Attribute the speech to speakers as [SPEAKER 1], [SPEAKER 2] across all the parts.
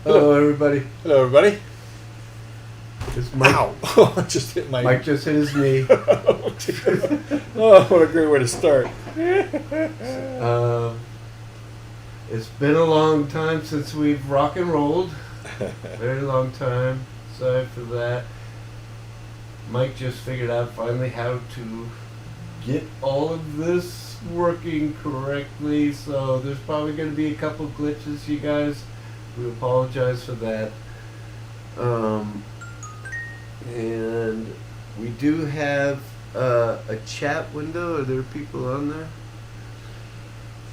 [SPEAKER 1] Hello, everybody.
[SPEAKER 2] Hello, everybody.
[SPEAKER 1] It's Mike.
[SPEAKER 2] Ow! Oh, I just hit my.
[SPEAKER 1] Mike just hit his knee.
[SPEAKER 2] Oh, what a great way to start.
[SPEAKER 1] It's been a long time since we've rock and rolled. Very long time. Sorry for that. Mike just figured out finally how to get all of this working correctly, so there's probably going to be a couple glitches, you guys. We apologize for that. And we do have a chat window. Are there people on there?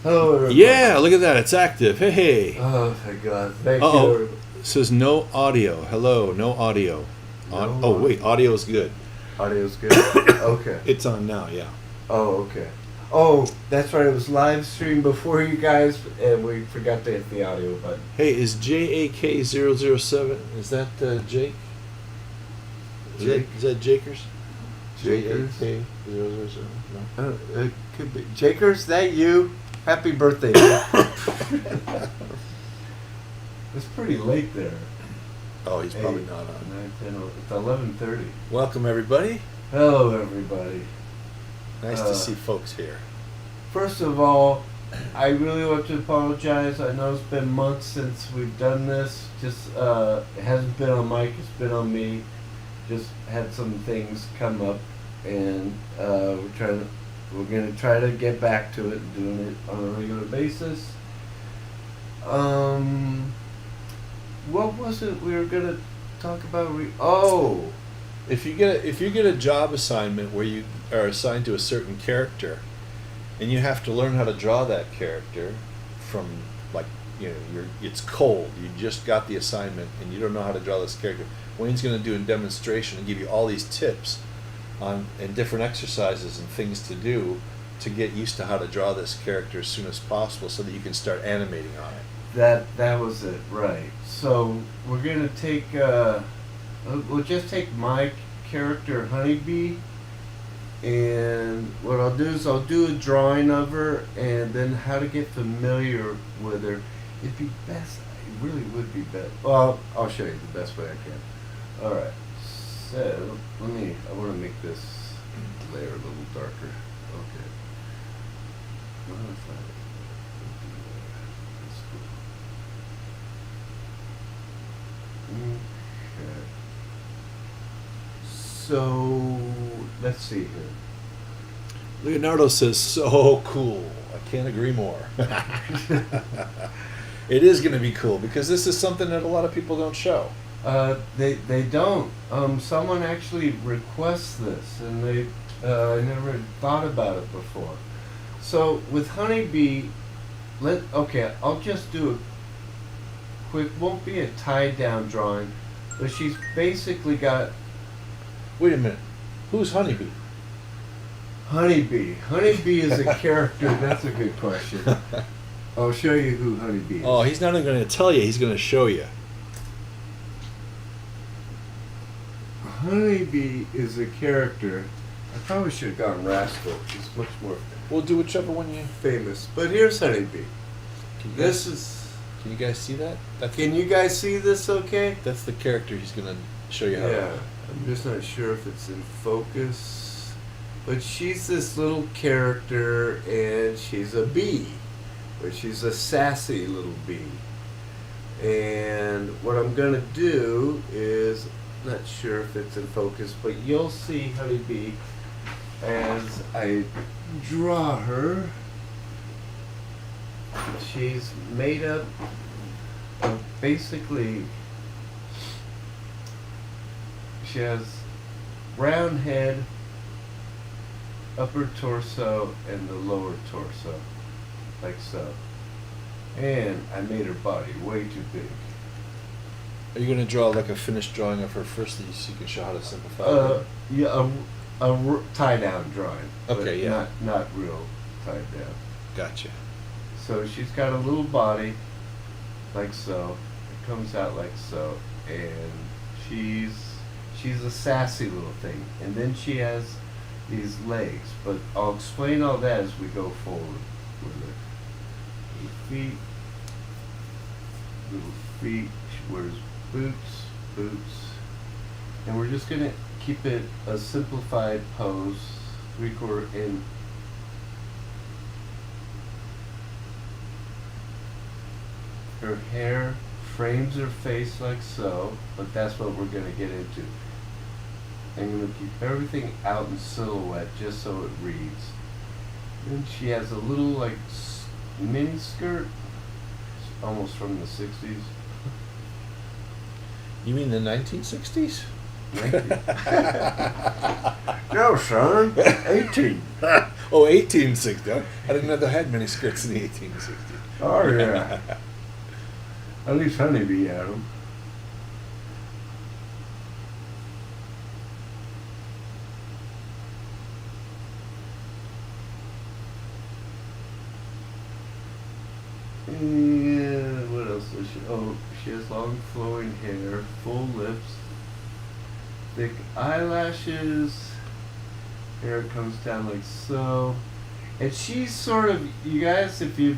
[SPEAKER 1] Hello, everybody.
[SPEAKER 2] Yeah, look at that. It's active. Hey, hey.
[SPEAKER 1] Oh, thank God. Thank
[SPEAKER 2] Uh-oh.
[SPEAKER 1] you, everybody.
[SPEAKER 2] It says no audio. Hello, no audio.
[SPEAKER 1] No
[SPEAKER 2] Oh, wait. Audio is good.
[SPEAKER 1] Audio's good? Okay.
[SPEAKER 2] It's on now, yeah.
[SPEAKER 1] Oh, okay. Oh, that's right. It was live stream before you guys, and we forgot to hit the audio button.
[SPEAKER 2] Hey, is JAK007? Is that Jake?
[SPEAKER 1] Jake?
[SPEAKER 2] Is that Jakers?
[SPEAKER 1] Jakers?
[SPEAKER 2] JAK007? No.
[SPEAKER 1] It could be. Jakers, that you? Happy birthday. It's pretty late there.
[SPEAKER 2] Oh, he's probably
[SPEAKER 1] 8,
[SPEAKER 2] not on.
[SPEAKER 1] 9, 10, it's 11:30.
[SPEAKER 2] Welcome, everybody.
[SPEAKER 1] Hello, everybody.
[SPEAKER 2] Nice to see folks here.
[SPEAKER 1] First of all, I really want to apologize. I know it's been months since we've done this. Just it hasn't been on Mike. It's been on me. Just had some things come up, and we're gonna try to get back to it, doing it on a regular basis. What was it we were gonna talk about?
[SPEAKER 2] If you get a job assignment where you are assigned to a certain character, and you have to learn how to draw that character from, like, it's cold. You just got the assignment and you don't know how to draw this character. Wayne's going to do a demonstration and give you all these tips and different exercises and things to do to get used to how to draw this character as soon as possible, so that you can start animating on it.
[SPEAKER 1] That was it, right? So we're gonna take. We'll just take my character, Honeybee, and what I'll do is I'll do a drawing of her, and then how to get familiar with her. It'd be best. It really would be best. Well, I'll show you the best way I can. All right. So I want to make this layer a little darker. Okay. Modify it. That's cool. Okay. So let's see here.
[SPEAKER 2] Leonardo says, so cool. I can't agree more. It is going to be cool because this is something that a lot of people don't show.
[SPEAKER 1] They don't. Someone actually requests this, and I never thought about it before. So with Honeybee, I'll just do a quick. Won't be a tied down drawing, but she's basically got.
[SPEAKER 2] Wait a minute. Who's Honeybee?
[SPEAKER 1] Honeybee. Honeybee is a character. That's a good question. I'll show you who Honeybee is.
[SPEAKER 2] Oh, he's not even going to tell you. He's going to show you.
[SPEAKER 1] Honeybee is a character. I probably should have gone Rascal. She's much more
[SPEAKER 2] We'll do whichever one you...
[SPEAKER 1] famous. But here's Honeybee. Can you
[SPEAKER 2] guys see that?
[SPEAKER 1] Can you guys see this okay?
[SPEAKER 2] That's the character he's going to show you how to...
[SPEAKER 1] Yeah. I'm just not sure if it's in focus. But she's this little character, and she's a bee. But she's a sassy little bee. And what I'm going to do is... Not sure if it's in focus, but you'll see Honeybee as I draw her. She's made up of basically, she has round head, upper torso, and the lower torso, like so. And I made her body way too big.
[SPEAKER 2] Are you going to draw like a finished drawing of her first so you can show how to simplify it?
[SPEAKER 1] Yeah, a tie-down drawing.
[SPEAKER 2] Okay, yeah.
[SPEAKER 1] Not real tied down.
[SPEAKER 2] Gotcha.
[SPEAKER 1] So she's got a little body, like so. It comes out like so, and she's a sassy little thing. And then she has these legs, but I'll explain all that as we go forward with it. The feet. little feet. She wears boots. And we're just going to keep it a simplified pose, 3/4 in. Her hair frames her face like so, but that's what we're going to get into. I'm going to keep everything out in silhouette just so it reads. Then she has a little like mini skirt, almost from the 60s.
[SPEAKER 2] You mean the 1960s?
[SPEAKER 1] No, son, 18.
[SPEAKER 2] Oh, 1860. I didn't know they had mini skirts in the 1860s.
[SPEAKER 1] Oh, yeah. At least Honeybee had them. And what else does she? Oh, she has long flowing hair, full lips, thick eyelashes. Hair comes down like so. And she's sort of, you guys, if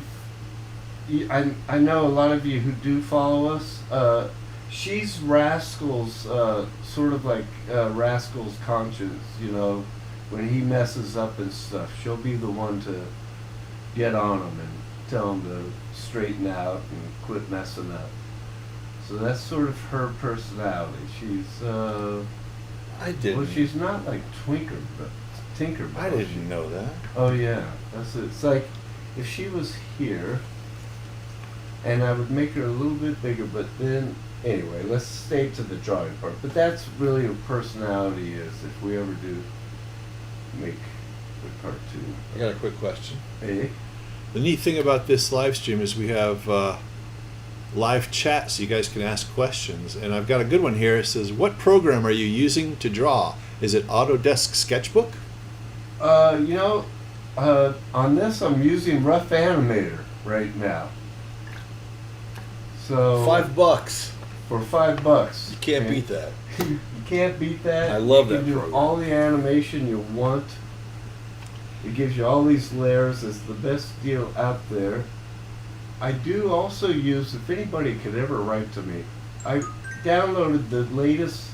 [SPEAKER 1] I know a lot of you who do follow us, she's Rascal's, sort of like Rascal's conscience, you know, when he messes up and stuff. She'll be the one to get on him and tell him to straighten out and quit messing up. So that's sort of her personality. She's,
[SPEAKER 2] I didn't.
[SPEAKER 1] well, she's not like Tinkerbell.
[SPEAKER 2] I didn't know that.
[SPEAKER 1] Oh yeah, that's it. It's like if she was here, and I would make her a little bit bigger, but then anyway, let's stay to the drawing part. But that's really her personality is if we ever do make the cartoon.
[SPEAKER 2] I got a quick question.
[SPEAKER 1] Hey,
[SPEAKER 2] The neat thing about this live stream is we have live chat, so you guys can ask questions. And I've got a good one here. It says, "What program are you using to draw? Is it Autodesk Sketchbook?"
[SPEAKER 1] you know, on this I'm using Rough Animator right now. So
[SPEAKER 2] $5.
[SPEAKER 1] for $5.
[SPEAKER 2] You can't
[SPEAKER 1] okay?
[SPEAKER 2] beat that.
[SPEAKER 1] You can't beat that.
[SPEAKER 2] I love
[SPEAKER 1] you
[SPEAKER 2] that
[SPEAKER 1] can do
[SPEAKER 2] program.
[SPEAKER 1] all the animation you want. It gives you all these layers. It's the best deal out there. I do also use, if anybody could ever write to me, I downloaded the latest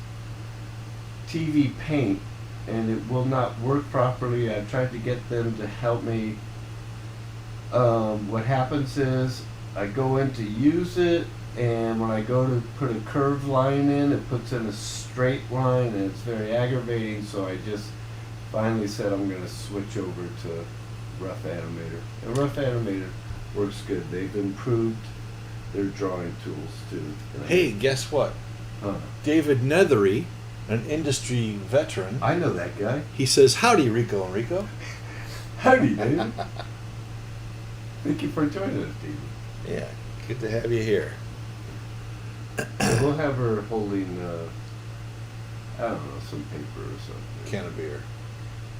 [SPEAKER 1] TV Paint and it will not work properly. I tried to get them to help me. What happens is I go in to use it, and when I go to put a curved line in, it puts in a straight line, and it's very aggravating. So I just finally said I'm going to switch over to Rough Animator. And Rough Animator works good. They've improved their drawing tools too.
[SPEAKER 2] Hey, guess what? David Nethery, an industry veteran,
[SPEAKER 1] I know that guy.
[SPEAKER 2] he says, "Howdy, Rico and Rico."
[SPEAKER 1] Howdy, David. Thank you for joining us, David.
[SPEAKER 2] Yeah, good to have you here.
[SPEAKER 1] We'll have her holding, I don't know, some paper or something.
[SPEAKER 2] Can of beer.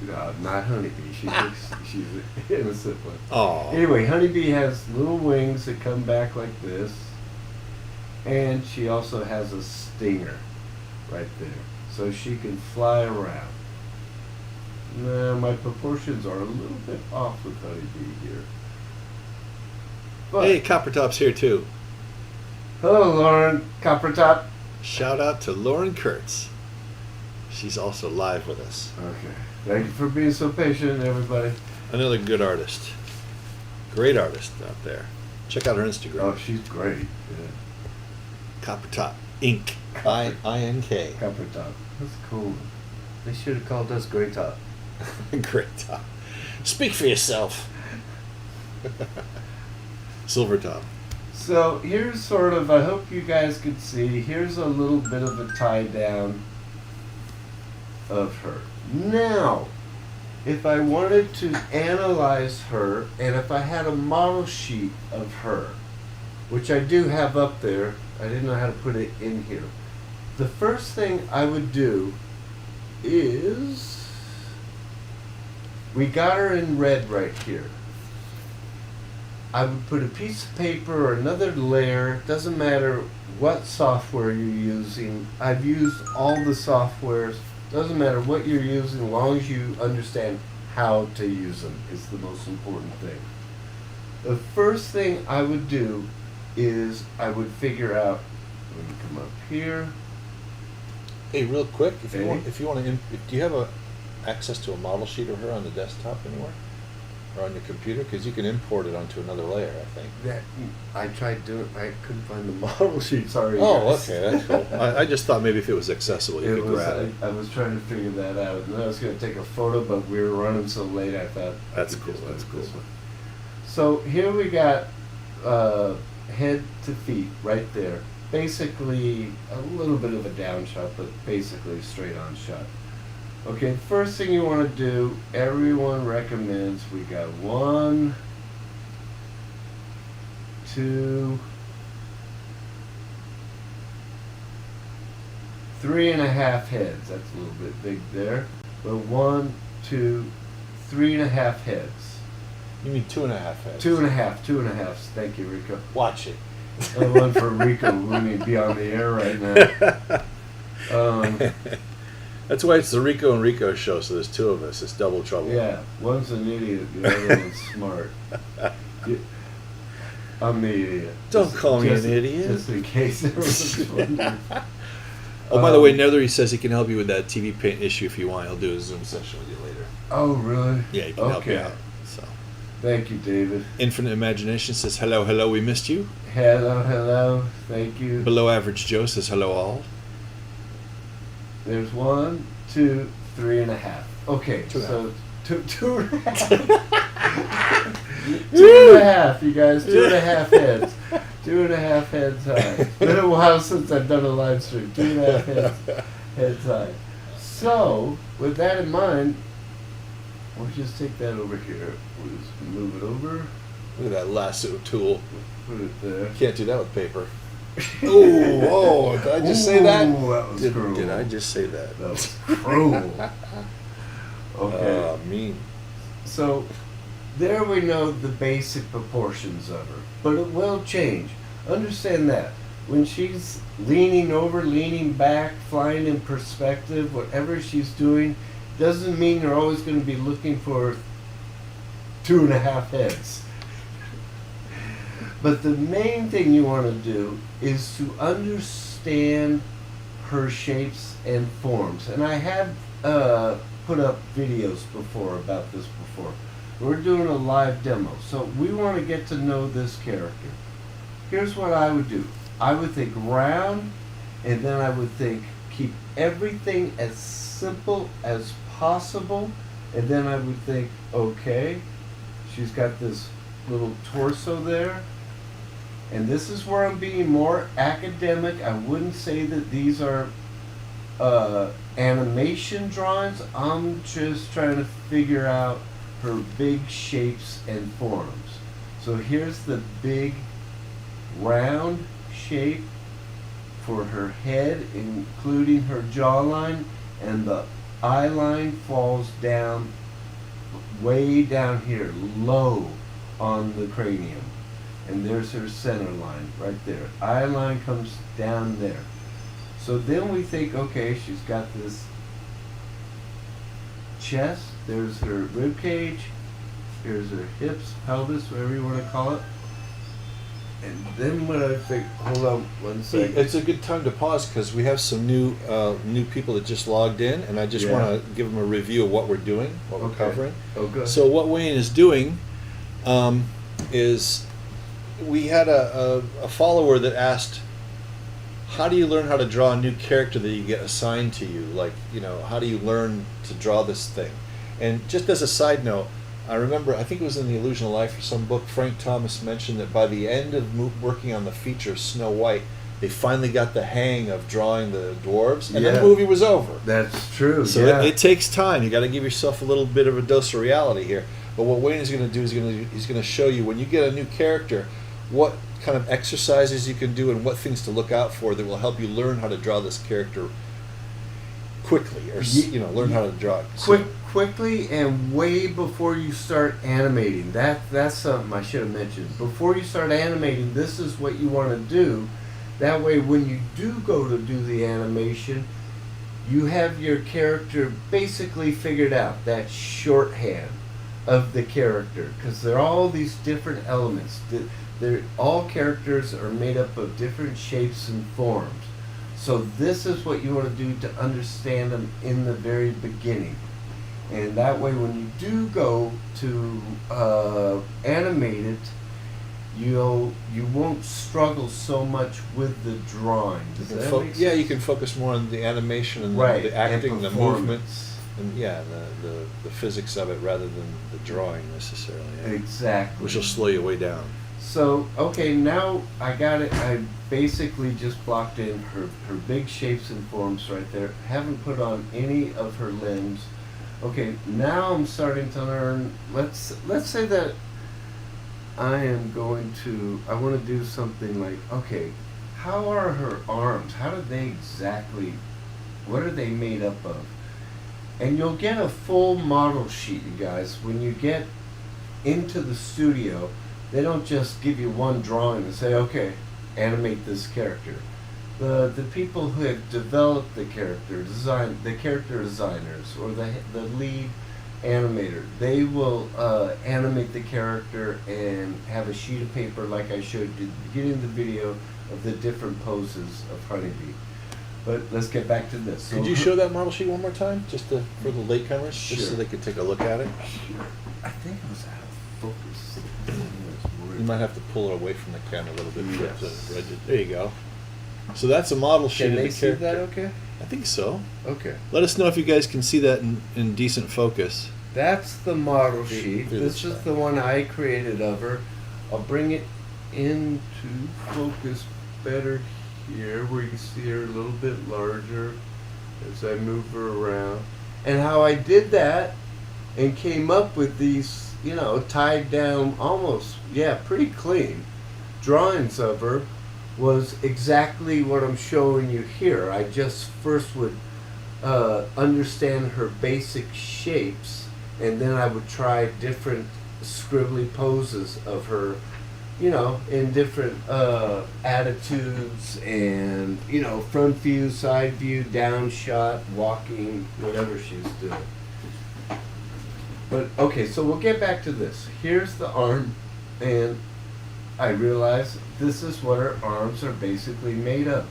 [SPEAKER 1] No, not Honeybee. She's an innocent one.
[SPEAKER 2] Oh.
[SPEAKER 1] Anyway, Honeybee has little wings that come back like this. And she also has a stinger right there. So she can fly around. Now, my proportions are a little bit off with Honeybee here. But,
[SPEAKER 2] Hey, Copper Top's here too.
[SPEAKER 1] hello, Lauren Coppertop.
[SPEAKER 2] Shout out to Lauren Kurtz. She's also live with us.
[SPEAKER 1] Okay. Thank you for being so patient, everybody.
[SPEAKER 2] Another good artist. Great artist out there. Check out her Instagram.
[SPEAKER 1] Oh, she's great. Yeah.
[SPEAKER 2] Copper Top Inc. I-N-K.
[SPEAKER 1] Coppertop. That's cool. They should have called us Grey Top.
[SPEAKER 2] Great Top. Speak for yourself. Silver Top.
[SPEAKER 1] So here's sort of, I hope you guys could see, here's a little bit of a tie down of her. Now, if I wanted to analyze her, and if I had a model sheet of her, which I do have up there, I didn't know how to put it in here. The first thing I would do is, we got her in red right here. I would put a piece of paper or another layer, doesn't matter what software you're using. I've used all the softwares, doesn't matter what you're using, as long as you understand how to use them is the most important thing. The first thing I would do is I would figure out. Let me come up here.
[SPEAKER 2] Hey, real quick, if you
[SPEAKER 1] Okay.
[SPEAKER 2] want, do you have access to a model sheet of her on the desktop anywhere, or on your computer? Because you can import it onto another layer, I think.
[SPEAKER 1] That I tried doing. I couldn't find the model sheet. Sorry.
[SPEAKER 2] Oh,
[SPEAKER 1] guys.
[SPEAKER 2] okay, that's cool. I just thought maybe if it was accessible, you
[SPEAKER 1] It
[SPEAKER 2] could
[SPEAKER 1] was.
[SPEAKER 2] grab it.
[SPEAKER 1] I was trying to figure that out, and I was going to take a photo, but we were running so late. I thought
[SPEAKER 2] That's
[SPEAKER 1] I could
[SPEAKER 2] cool,
[SPEAKER 1] just do
[SPEAKER 2] that's
[SPEAKER 1] it
[SPEAKER 2] cool.
[SPEAKER 1] this way. So here we got head to feet right there. Basically, a little bit of a down shot, but basically a straight on shot. Okay, first thing you want to do, everyone recommends we got 1, 2, 3.5 heads. That's a little bit big there. But 1, 2, 3.5 heads.
[SPEAKER 2] You mean 2.5 heads?
[SPEAKER 1] 2.5. Thank you, Rico.
[SPEAKER 2] Watch it.
[SPEAKER 1] One for Rico. We need to be on the air right now.
[SPEAKER 2] That's why it's the Rico and Rico show. So there's two of us. It's double trouble.
[SPEAKER 1] Yeah, one's an idiot, the other one's smart. I'm the idiot.
[SPEAKER 2] Don't call me an idiot.
[SPEAKER 1] Just in case there was wondering.
[SPEAKER 2] Oh, by the way, Nether says he can help you with that TV Paint issue if you want. He'll do a Zoom session with you later.
[SPEAKER 1] Oh, really?
[SPEAKER 2] Yeah, he can help you out. So,
[SPEAKER 1] Thank you, David.
[SPEAKER 2] Infinite Imagination says hello, hello. We missed you.
[SPEAKER 1] Hello. Thank you.
[SPEAKER 2] Below Average Joe says hello all.
[SPEAKER 1] There's 1, 2, 3.5. Okay,
[SPEAKER 2] Two and a
[SPEAKER 1] so 2.5. 2.5, you guys. 2.5 heads. 2.5 heads high. It's been a while since I've done a live stream. 2.5 heads high. So, with that in mind, we'll just take that over here. We'll just move it over.
[SPEAKER 2] Look at that lasso tool.
[SPEAKER 1] Put it there.
[SPEAKER 2] Can't do that with paper. Oh, did I just say that?
[SPEAKER 1] Ooh, that was cruel.
[SPEAKER 2] Did I just say that?
[SPEAKER 1] That was cruel. Okay.
[SPEAKER 2] Mean.
[SPEAKER 1] So, there we know the basic proportions of her. But it will change. Understand that. When she's leaning over, leaning back, flying in perspective, whatever she's doing, doesn't mean you're always going to be looking for 2.5 heads. But the main thing you want to do is to understand her shapes and forms. And I have put up videos before about this before. We're doing a live demo. So we want to get to know this character. Here's what I would do. I would think round, and then I would think keep everything as simple as possible. And then I would think, okay, she's got this little torso there. And this is where I'm being more academic. I wouldn't say that these are animation drawings. I'm just trying to figure out her big shapes and forms. So here's the big round shape for her head, including her jawline, and the eye line falls down way down here, low on the cranium. And there's her center line right there. Eye line comes down there. So then we think, okay, she's got this chest, there's her rib cage, here's her hips, pelvis, whatever you want to call it. And then what I think, hold on one second.
[SPEAKER 2] It's a good time to pause because we have some new people that just logged in, and I just want to give them a review of what we're doing, what we're covering.
[SPEAKER 1] Oh, good.
[SPEAKER 2] So what Wayne is doing is we had a follower that asked, how do you learn how to draw a new character that you get assigned to you? Like, how do you learn to draw this thing? And just as a side note, I remember, I think it was in The Illusion of Life or some book, Frank Thomas mentioned that by the end of working on the feature Snow White, they finally got the hang of drawing the dwarves, and then the movie was over.
[SPEAKER 1] That's true.
[SPEAKER 2] So it takes time. You got to give yourself a little bit of a dose of reality here. But what Wayne is going to do is he's going to show you when you get a new character, what kind of exercises you can do and what things to look out for that will help you learn how to draw this character quickly, or learn how to draw it
[SPEAKER 1] quickly and way before you start animating. That's something I should have mentioned. Before you start animating, this is what you want to do. That way, when you do go to do the animation, you have your character basically figured out. That shorthand of the character, because there are all these different elements. all characters are made up of different shapes and forms. So this is what you want to do to understand them in the very beginning. And that way when you do go to animate it, you won't struggle so much with the drawing. Does that make sense?
[SPEAKER 2] Yeah, you can focus more on the animation and
[SPEAKER 1] Right,
[SPEAKER 2] the acting,
[SPEAKER 1] and
[SPEAKER 2] the movements, and the physics of it rather than the drawing necessarily. Yeah.
[SPEAKER 1] Exactly.
[SPEAKER 2] Which will slow you way down.
[SPEAKER 1] So, okay, now I got it. I basically just blocked in her big shapes and forms right there. Haven't put on any of her limbs. Okay, now I'm starting to learn. Let's say that I want to do something like, okay, how are her arms? How do they exactly, what are they made up of? And you'll get a full model sheet, you guys. When you get into the studio, they don't just give you one drawing and say, okay, animate this character. The people who have developed the character designers, or the lead animator, they will animate the character and have a sheet of paper like I showed you at the beginning of the video of the different poses of Honeybee. But let's get back to this.
[SPEAKER 2] Could you show that model sheet one more time, just for the latecomers,
[SPEAKER 1] Sure.
[SPEAKER 2] just so they could take a look at it?
[SPEAKER 1] Sure. I think it was out of focus.
[SPEAKER 2] You might have to pull it away from the camera a little bit.
[SPEAKER 1] Yes.
[SPEAKER 2] There you go. So that's a model sheet
[SPEAKER 1] Can
[SPEAKER 2] of
[SPEAKER 1] they
[SPEAKER 2] the
[SPEAKER 1] see
[SPEAKER 2] character.
[SPEAKER 1] that okay?
[SPEAKER 2] I think so.
[SPEAKER 1] Okay.
[SPEAKER 2] Let us know if you guys can see that in decent focus.
[SPEAKER 1] That's the model
[SPEAKER 2] Through-
[SPEAKER 1] sheet.
[SPEAKER 2] through
[SPEAKER 1] This
[SPEAKER 2] the
[SPEAKER 1] is
[SPEAKER 2] shot.
[SPEAKER 1] the one I created of her. I'll bring it into focus better here, where you can see her a little bit larger as I move her around. And how I did that and came up with these, tied down almost, pretty clean drawings of her was exactly what I'm showing you here. I just first would understand her basic shapes, and then I would try different scribbly poses of her, in different attitudes and, front view, side view, down shot, walking, whatever she's doing. But, okay, so we'll get back to this. Here's the arm, and I realize this is what her arms are basically made of.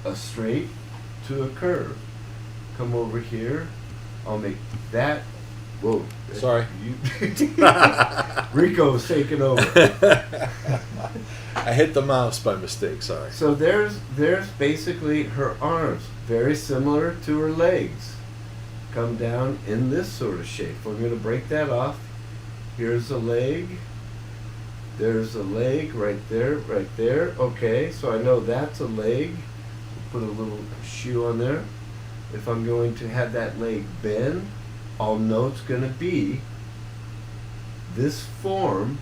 [SPEAKER 1] A straight to a curve. Come over here. I'll make that. Whoa.
[SPEAKER 2] Sorry.
[SPEAKER 1] Rico's taking over.
[SPEAKER 2] I hit the mouse by mistake, sorry.
[SPEAKER 1] So there's basically her arms. Very similar to her legs. Come down in this sort of shape. We're going to break that off. Here's a leg. There's a leg right there, right there. Okay, so I know that's a leg. Put a little shoe on there. If I'm going to have that leg bend, I'll know it's going to be this form,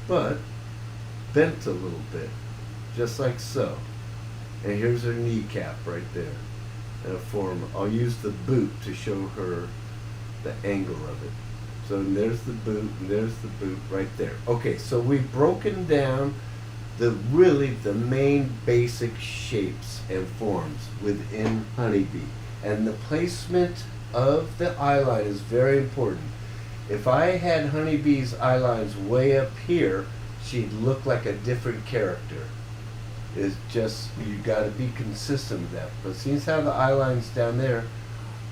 [SPEAKER 1] but bent a little bit, just like so. And here's her kneecap right there. And a form. I'll use the boot to show her the angle of it. So there's the boot, and there's the boot right there. Okay, so we've broken down the main basic shapes and forms within Honeybee. And the placement of the eyeline is very important. If I had Honeybee's eyelines way up here, she'd look like a different character. It's just, you gotta be consistent with that. But since how the eyeline's down there,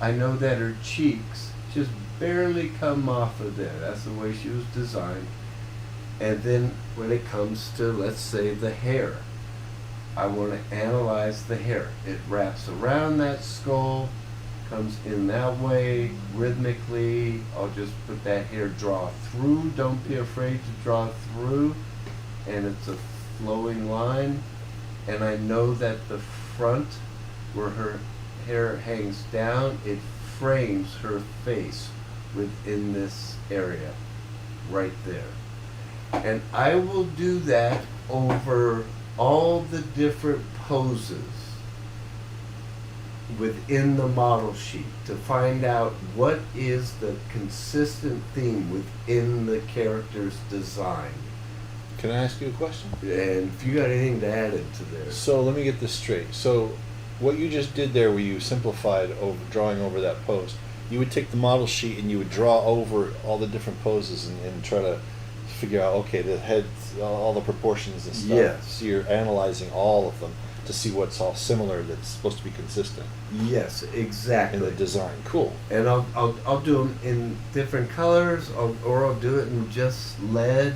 [SPEAKER 1] I know that her cheeks just barely come off of there. That's the way she was designed. And then when it comes to, let's say, the hair, I want to analyze the hair. It wraps around that skull, comes in that way, rhythmically. I'll just put that hair, draw through. Don't be afraid to draw through. And it's a flowing line. And I know that the front, where her hair hangs down, it frames her face within this area, right there. And I will do that over all the different poses within the model sheet to find out what is the consistent theme within the character's design.
[SPEAKER 2] Can I ask you a question?
[SPEAKER 1] And if you got anything to add into there.
[SPEAKER 2] So let me get this straight. So what you just did there, where you simplified drawing over that pose, you would take the model sheet and you would draw over all the different poses and try to figure out, okay, the head, all the proportions and stuff.
[SPEAKER 1] Yes.
[SPEAKER 2] So you're analyzing all of them to see what's all similar that's supposed to be consistent
[SPEAKER 1] Yes, exactly.
[SPEAKER 2] in the design. Cool.
[SPEAKER 1] And I'll do them in different colors, or I'll do it in just lead,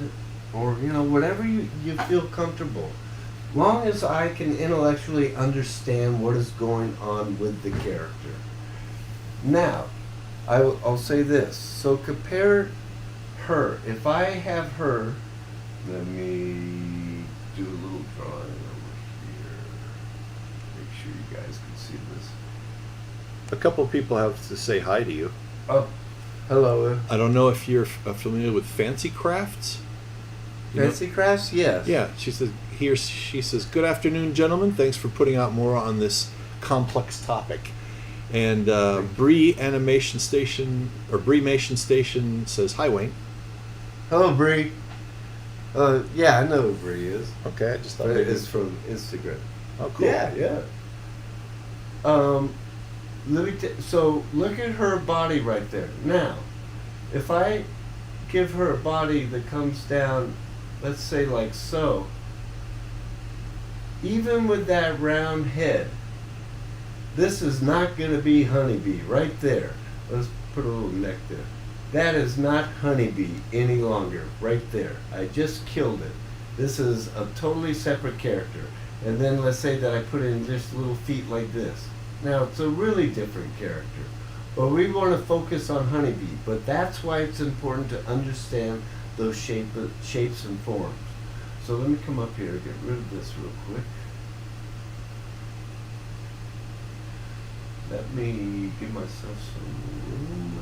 [SPEAKER 1] or whatever you feel comfortable. Long as I can intellectually understand what is going on with the character. Now, I'll say this. So compare her. If I have her, let me do a little drawing over here. Make sure you guys can see this.
[SPEAKER 2] A couple of people have to say hi to you.
[SPEAKER 1] Oh, hello.
[SPEAKER 2] I don't know if you're familiar with Fancy Crafts. You know?
[SPEAKER 1] Fancy Crafts? Yes.
[SPEAKER 2] Yeah, she says, "Good afternoon, gentlemen. Thanks for putting out more on this complex topic." And Bree Animation Station or Breemation Station says, "Hi, Wayne."
[SPEAKER 1] Hello, Bree. Yeah, I know who Bree is.
[SPEAKER 2] Okay, I just thought
[SPEAKER 1] But
[SPEAKER 2] maybe
[SPEAKER 1] it's from Instagram.
[SPEAKER 2] Oh, cool.
[SPEAKER 1] Yeah. So look at her body right there. Now, if I give her a body that comes down, let's say like so, even with that round head, this is not going to be Honeybee right there. Let's put a little neck there. That is not Honeybee any longer right there. I just killed it. This is a totally separate character. And then let's say that I put in just little feet like this. Now it's a really different character. But we want to focus on Honeybee. But that's why it's important to understand those shapes and forms. So let me come up here and get rid of this real quick. Let me give myself some room.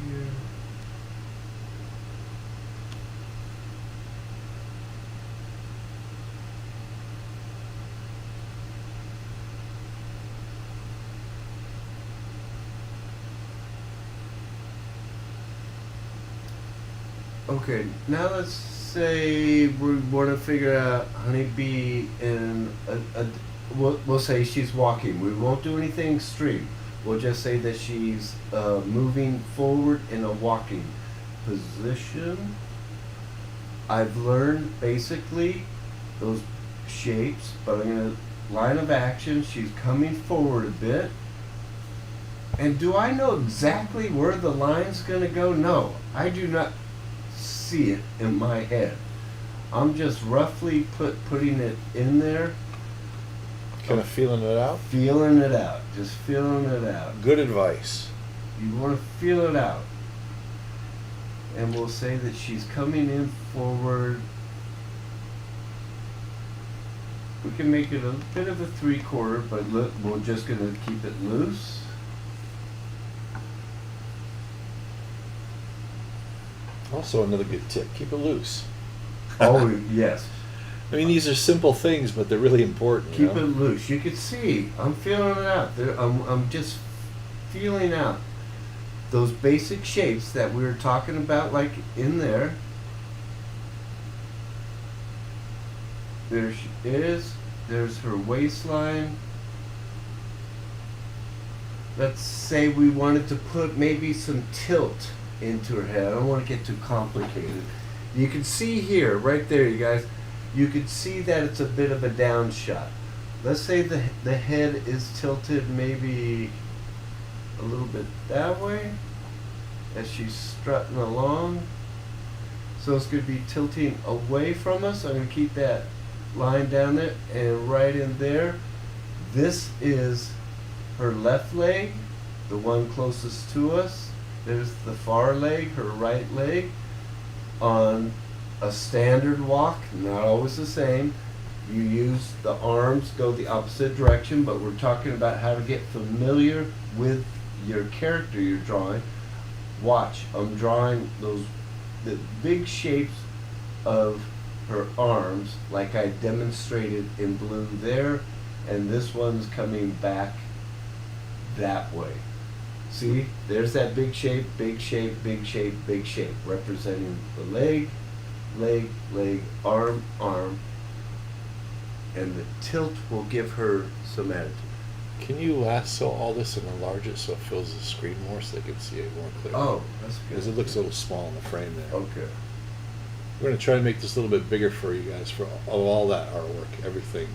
[SPEAKER 1] Here. Okay, now let's say we want to figure out Honeybee in we'll say she's walking. We won't do anything extreme. We'll just say that she's moving forward in a walking position. I've learned basically those shapes, but I'm going to line of action. She's coming forward a bit. And do I know exactly where the line's going to go? No, I do not see it in my head. I'm just roughly putting it in there.
[SPEAKER 2] Kind of feeling it out.
[SPEAKER 1] Feeling it out. Just feeling it out.
[SPEAKER 2] Good advice.
[SPEAKER 1] You want to feel it out. And we'll say that she's coming in forward. We can make it a bit of a 3/4, but look, we're just going to keep it loose.
[SPEAKER 2] Also, another good tip: keep it loose.
[SPEAKER 1] Oh yes.
[SPEAKER 2] I mean, these are simple things, but they're really important.
[SPEAKER 1] Keep it loose. You can see I'm feeling it out. I'm just feeling out those basic shapes that we were talking about, like in there. There she is. There's her waistline. Let's say we wanted to put maybe some tilt into her head. I don't want to get too complicated. You can see here, right there, you guys, you can see that it's a bit of a down shot. Let's say the head is tilted maybe a little bit that way as she's strutting along. So it's going to be tilting away from us. I'm going to keep that line down there and right in there. This is her left leg, the one closest to us. There's the far leg, her right leg. On a standard walk, not always the same, you use the arms, go the opposite direction, but we're talking about how to get familiar with your character you're drawing. Watch, I'm drawing the big shapes of her arms like I demonstrated in blue there, and this one's coming back that way. See, there's that big shape, big shape, big shape, big shape, representing the leg. leg, arm, and the tilt will give her some attitude.
[SPEAKER 2] Can you lasso all this and enlarge it so it fills the screen more so they can see it more clearly?
[SPEAKER 1] Oh, that's good.
[SPEAKER 2] Because it looks a little small in the frame there.
[SPEAKER 1] Okay.
[SPEAKER 2] We're going to try to make this a little bit bigger for you guys for all that artwork, everything,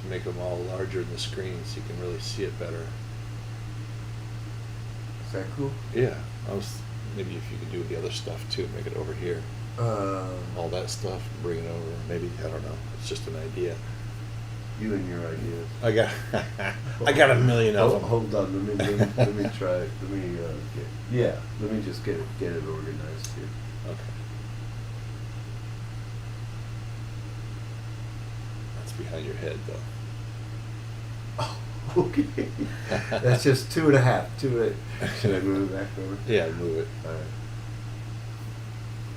[SPEAKER 2] to make them all larger in the screen so you can really see it better.
[SPEAKER 1] Is that cool?
[SPEAKER 2] Yeah, maybe if you could do the other stuff too, make it over here. All that stuff, bring it over. Maybe, I don't know. It's just an idea.
[SPEAKER 1] You and your ideas.
[SPEAKER 2] I got a million of them.
[SPEAKER 1] Hold on, let me try. Let me just get it organized here.
[SPEAKER 2] Okay. That's behind your head, though.
[SPEAKER 1] Oh, okay. That's just 2.5. Should I move it back over?
[SPEAKER 2] Yeah, move it.
[SPEAKER 1] All right.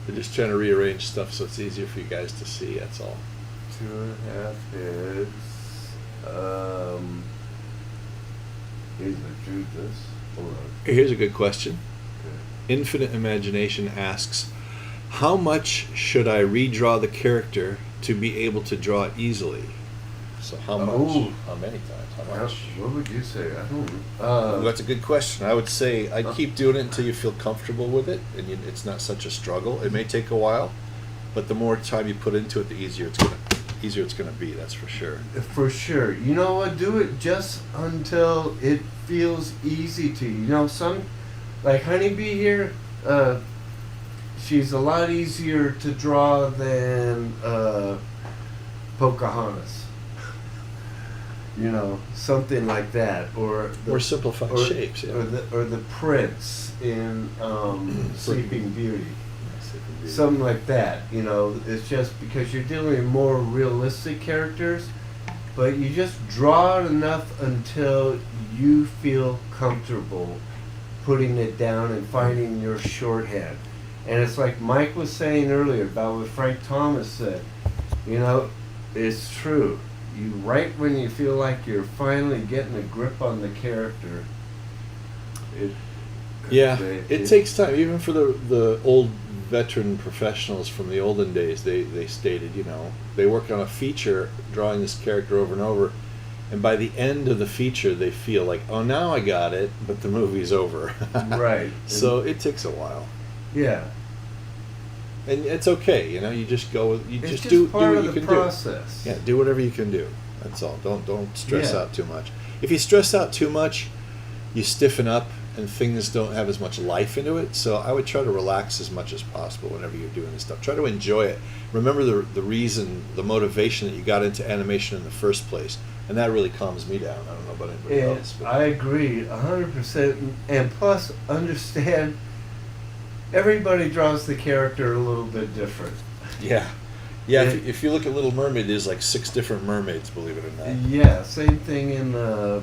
[SPEAKER 2] We're just trying to rearrange stuff so it's easier for you guys to see. That's all.
[SPEAKER 1] 2.5 heads. Here's the truth. Hold on.
[SPEAKER 2] Here's a good question.
[SPEAKER 1] Okay.
[SPEAKER 2] Infinite Imagination asks, how much should I redraw the character to be able to draw it easily? So how much?
[SPEAKER 1] Ooh.
[SPEAKER 2] How many times? How much?
[SPEAKER 1] What would you say? I don't.
[SPEAKER 2] Well, that's a good question. I would say I'd keep doing it until you feel comfortable with it, and it's not such a struggle. It may take a while, but the more time you put into it, the easier it's gonna be. That's for sure.
[SPEAKER 1] For sure. You know what? Do it just until it feels easy to you. You know, like Honeybee here, she's a lot easier to draw than Pocahontas. You know, something like that, or
[SPEAKER 2] simplified shapes, yeah.
[SPEAKER 1] or the prince in Sleeping Beauty.
[SPEAKER 2] Sleeping Beauty.
[SPEAKER 1] Something like that, you know. It's just because you're dealing with more realistic characters, but you just draw it enough until you feel comfortable putting it down and finding your shorthand. And it's like Mike was saying earlier about what Frank Thomas said. You know, it's true. You write when you feel like you're finally getting a grip on the character.
[SPEAKER 2] It takes time. Even for the old veteran professionals from the olden days, they stated, you know, they work on a feature drawing this character over and over, and by the end of the feature they feel like, oh, now I got it, but the movie's over.
[SPEAKER 1] Right.
[SPEAKER 2] So it takes a while.
[SPEAKER 1] Yeah.
[SPEAKER 2] And it's okay, you know. You just go.
[SPEAKER 1] It's
[SPEAKER 2] do
[SPEAKER 1] part
[SPEAKER 2] what
[SPEAKER 1] of
[SPEAKER 2] you
[SPEAKER 1] the
[SPEAKER 2] can
[SPEAKER 1] process.
[SPEAKER 2] do. Yeah, do whatever you can do. That's all. Don't stress
[SPEAKER 1] Yeah.
[SPEAKER 2] out too much. If you stress out too much, you stiffen up, and things don't have as much life into it. So I would try to relax as much as possible whenever you're doing this stuff. Try to enjoy it. Remember the reason, the motivation that you got into animation in the first place, and that really calms me down. I don't know about anybody else. But
[SPEAKER 1] I agree 100%. And plus, understand. Everybody draws the character a little bit different.
[SPEAKER 2] yeah. If you look at Little Mermaid, there's like 6 different mermaids, believe it or not.
[SPEAKER 1] Yeah, same thing in the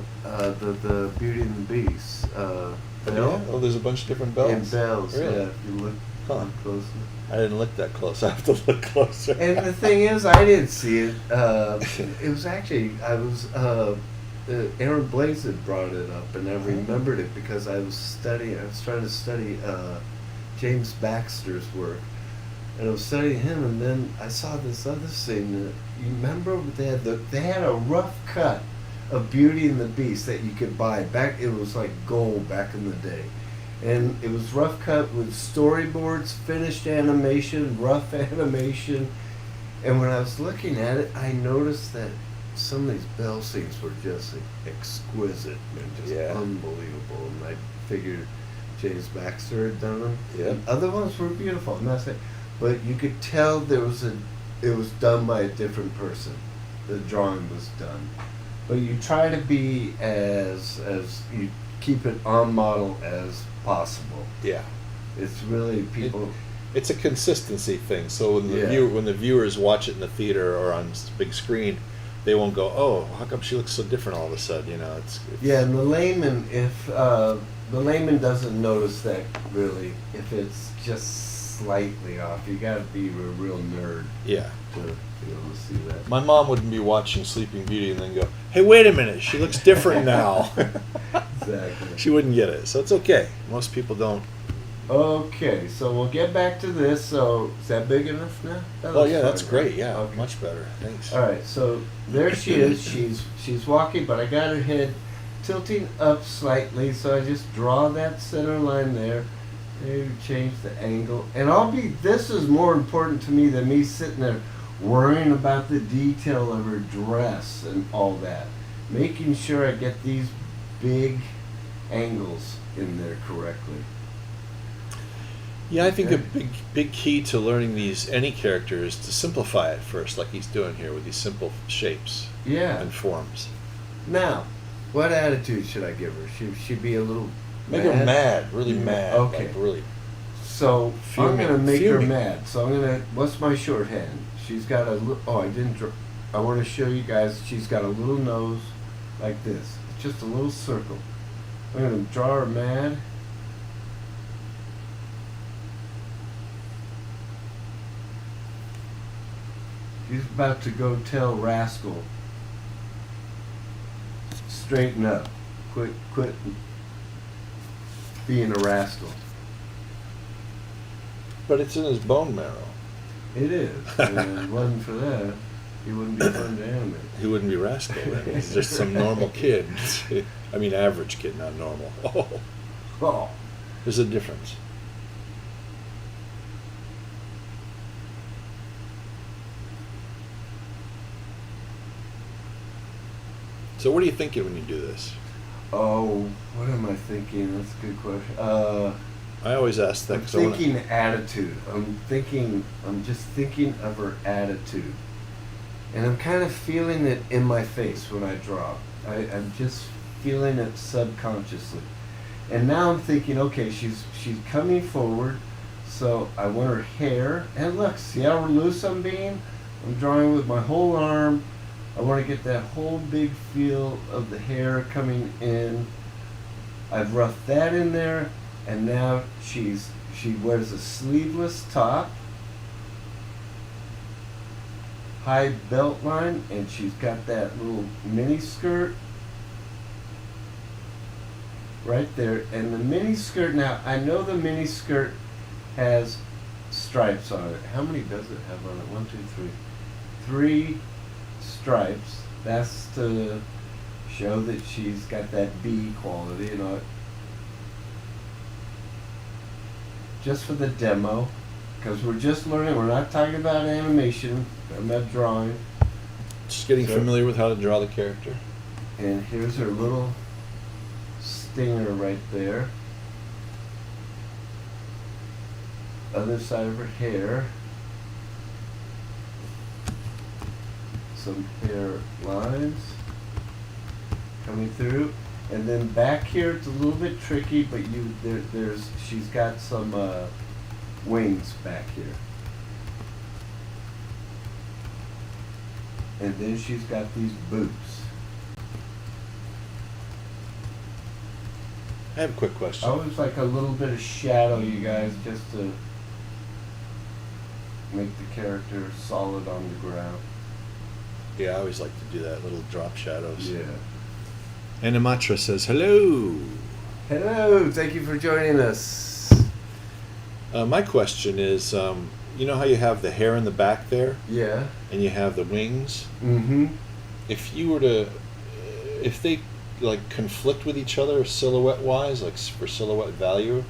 [SPEAKER 1] Beauty and the Beast. Belle?
[SPEAKER 2] Yeah. Oh, there's a bunch of different bells.
[SPEAKER 1] And bells,
[SPEAKER 2] Really?
[SPEAKER 1] yeah. If you look closely.
[SPEAKER 2] I didn't look that close. I have to look closer.
[SPEAKER 1] And the thing is, I didn't see it. It was actually Aaron Blaze had brought it up, and I remembered it because I was trying to study James Baxter's work, and I was studying him, and then I saw this other thing. You remember they had a rough cut of Beauty and the Beast that you could buy back. It was like gold back in the day, and it was rough cut with storyboards, finished animation, rough animation. And when I was looking at it, I noticed that some of these Belle scenes were just exquisite and just unbelievable, and I figured James Baxter had done them.
[SPEAKER 2] Yeah.
[SPEAKER 1] Other ones were beautiful, I'm not saying, but you could tell it was done by a different person. The drawing was done, but you try to be as you keep it on model as possible.
[SPEAKER 2] Yeah.
[SPEAKER 1] It's really people.
[SPEAKER 2] It's a consistency thing. So when the viewers watch it in the theater or on big screen, they won't go, oh, how come she looks so different all of a sudden? You know, it's
[SPEAKER 1] Yeah, and the layman, if the layman doesn't notice that really, if it's just slightly off, you got to be a real nerd.
[SPEAKER 2] Yeah.
[SPEAKER 1] To be able to see that.
[SPEAKER 2] My mom wouldn't be watching Sleeping Beauty and then go, hey, wait a minute, she looks different now.
[SPEAKER 1] Exactly.
[SPEAKER 2] She wouldn't get it. So it's okay. Most people
[SPEAKER 1] Okay, so we'll get back to this. So is that big enough now? That
[SPEAKER 2] Oh
[SPEAKER 1] looks
[SPEAKER 2] yeah, that's
[SPEAKER 1] fine,
[SPEAKER 2] great.
[SPEAKER 1] right?
[SPEAKER 2] Yeah,
[SPEAKER 1] Okay.
[SPEAKER 2] much better. Thanks.
[SPEAKER 1] All right, so there she is. She's walking, but I got her head tilting up slightly, so I just draw that center line there. Maybe change the angle, and this is more important to me than me sitting there worrying about the detail of her dress and all that. Making sure I get these big angles in there correctly.
[SPEAKER 2] Yeah, I think a
[SPEAKER 1] Okay.
[SPEAKER 2] big key to learning any character is to simplify it first, like he's doing here with these simple shapes
[SPEAKER 1] Yeah.
[SPEAKER 2] and forms.
[SPEAKER 1] Now, what attitude should I give her? Should she be a little
[SPEAKER 2] Make her mad, really mad.
[SPEAKER 1] Okay.
[SPEAKER 2] Like really.
[SPEAKER 1] So
[SPEAKER 2] Fuming,
[SPEAKER 1] I'm gonna make her
[SPEAKER 2] fuming.
[SPEAKER 1] mad. So I'm gonna. What's my shorthand? She's got a. Oh, I didn't. I want to show you guys. She's got a little nose, like this. It's just a little circle. I'm gonna draw her mad. She's about to go tell Rascal. Straighten up. Quit being a rascal.
[SPEAKER 2] But it's in his bone marrow.
[SPEAKER 1] It is. And if it wasn't for that, he wouldn't be fun to animate.
[SPEAKER 2] He wouldn't be Rascal then. He's just some normal kid. I mean, average kid, not normal. Oh,
[SPEAKER 1] Oh.
[SPEAKER 2] there's a difference. So what are you thinking when you do this?
[SPEAKER 1] Oh, what am I thinking? That's a good question.
[SPEAKER 2] I always ask that
[SPEAKER 1] I'm
[SPEAKER 2] because I want
[SPEAKER 1] thinking attitude. I'm just thinking of her attitude. And I'm kind of feeling it in my face when I draw. I'm just feeling it subconsciously. And now I'm thinking, okay, she's coming forward, so I want her hair. And look, see how loose I'm being? I'm drawing with my whole arm. I want to get that whole big feel of the hair coming in. I've roughed that in there, and now she wears a sleeveless top, high belt line, and she's got that little mini skirt right there. And the mini skirt, now I know the mini skirt has stripes on it. How many does it have on it? 1, 2, 3. 3 stripes. That's to show that she's got that B quality, you know. Just for the demo, because we're just learning. We're not talking about animation. I'm not drawing.
[SPEAKER 2] just getting
[SPEAKER 1] So-
[SPEAKER 2] familiar with how to draw the character.
[SPEAKER 1] And here's her little stinger right there. Other side of her hair. Some hair lines coming through, and then back here it's a little bit tricky, but she's got some wings back here, and then she's got these boots.
[SPEAKER 2] I have a quick question.
[SPEAKER 1] Always like a little bit of shadow, you guys, just to make the character solid on the ground.
[SPEAKER 2] Yeah, I always like to do that, little drop shadows.
[SPEAKER 1] Yeah.
[SPEAKER 2] Animatra says, hello.
[SPEAKER 1] Hello, thank you for joining us.
[SPEAKER 2] My question is, you know how you have the hair in the back there,
[SPEAKER 1] Yeah.
[SPEAKER 2] and you have the wings?
[SPEAKER 1] Mm-hmm.
[SPEAKER 2] If you were to, if they like conflict with each other silhouette-wise, like for silhouette value,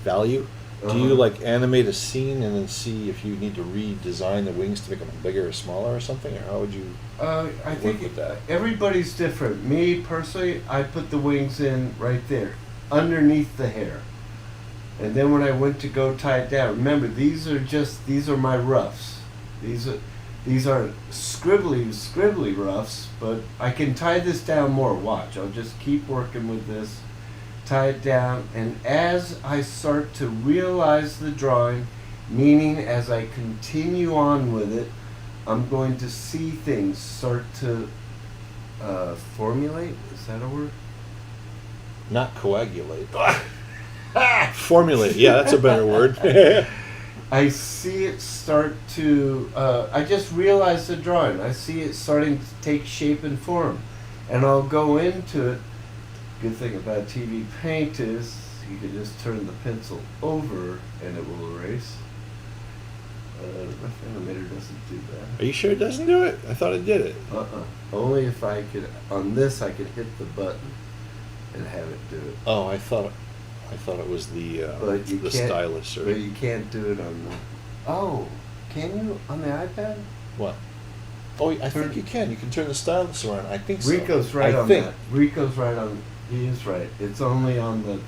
[SPEAKER 2] do you like animate a scene and then see if you need to redesign the wings to make them bigger or smaller or something, or how would you?
[SPEAKER 1] I
[SPEAKER 2] Work
[SPEAKER 1] think
[SPEAKER 2] with that.
[SPEAKER 1] everybody's different. Me personally, I put the wings in right there, underneath the hair. And then when I went to go tie it down, remember these are my roughs. These aren't scribbly roughs, but I can tie this down more. Watch, I'll just keep working with this, tie it down, and as I start to realize the drawing, meaning as I continue on with it, I'm going to see things start to formulate. Is that a word?
[SPEAKER 2] Not coagulate. Formulate. Yeah, that's a better word.
[SPEAKER 1] I see it start to, I just realized the drawing. I see it starting to take shape and form. And I'll go into it. Good thing about TV Paint is you can just turn the pencil over and it will erase. My animator doesn't do that.
[SPEAKER 2] Are you sure it doesn't do it? I thought it did it.
[SPEAKER 1] Only if I could, on this I could hit the button and have it do it.
[SPEAKER 2] Oh, I thought it was the stylus.
[SPEAKER 1] But you can't do it on the... Oh, can you on the iPad?
[SPEAKER 2] What? Oh, I think you can. You can turn the stylus around. I think so.
[SPEAKER 1] Rico's right
[SPEAKER 2] I
[SPEAKER 1] on
[SPEAKER 2] think.
[SPEAKER 1] that. Rico's right on... He is right. It's only on the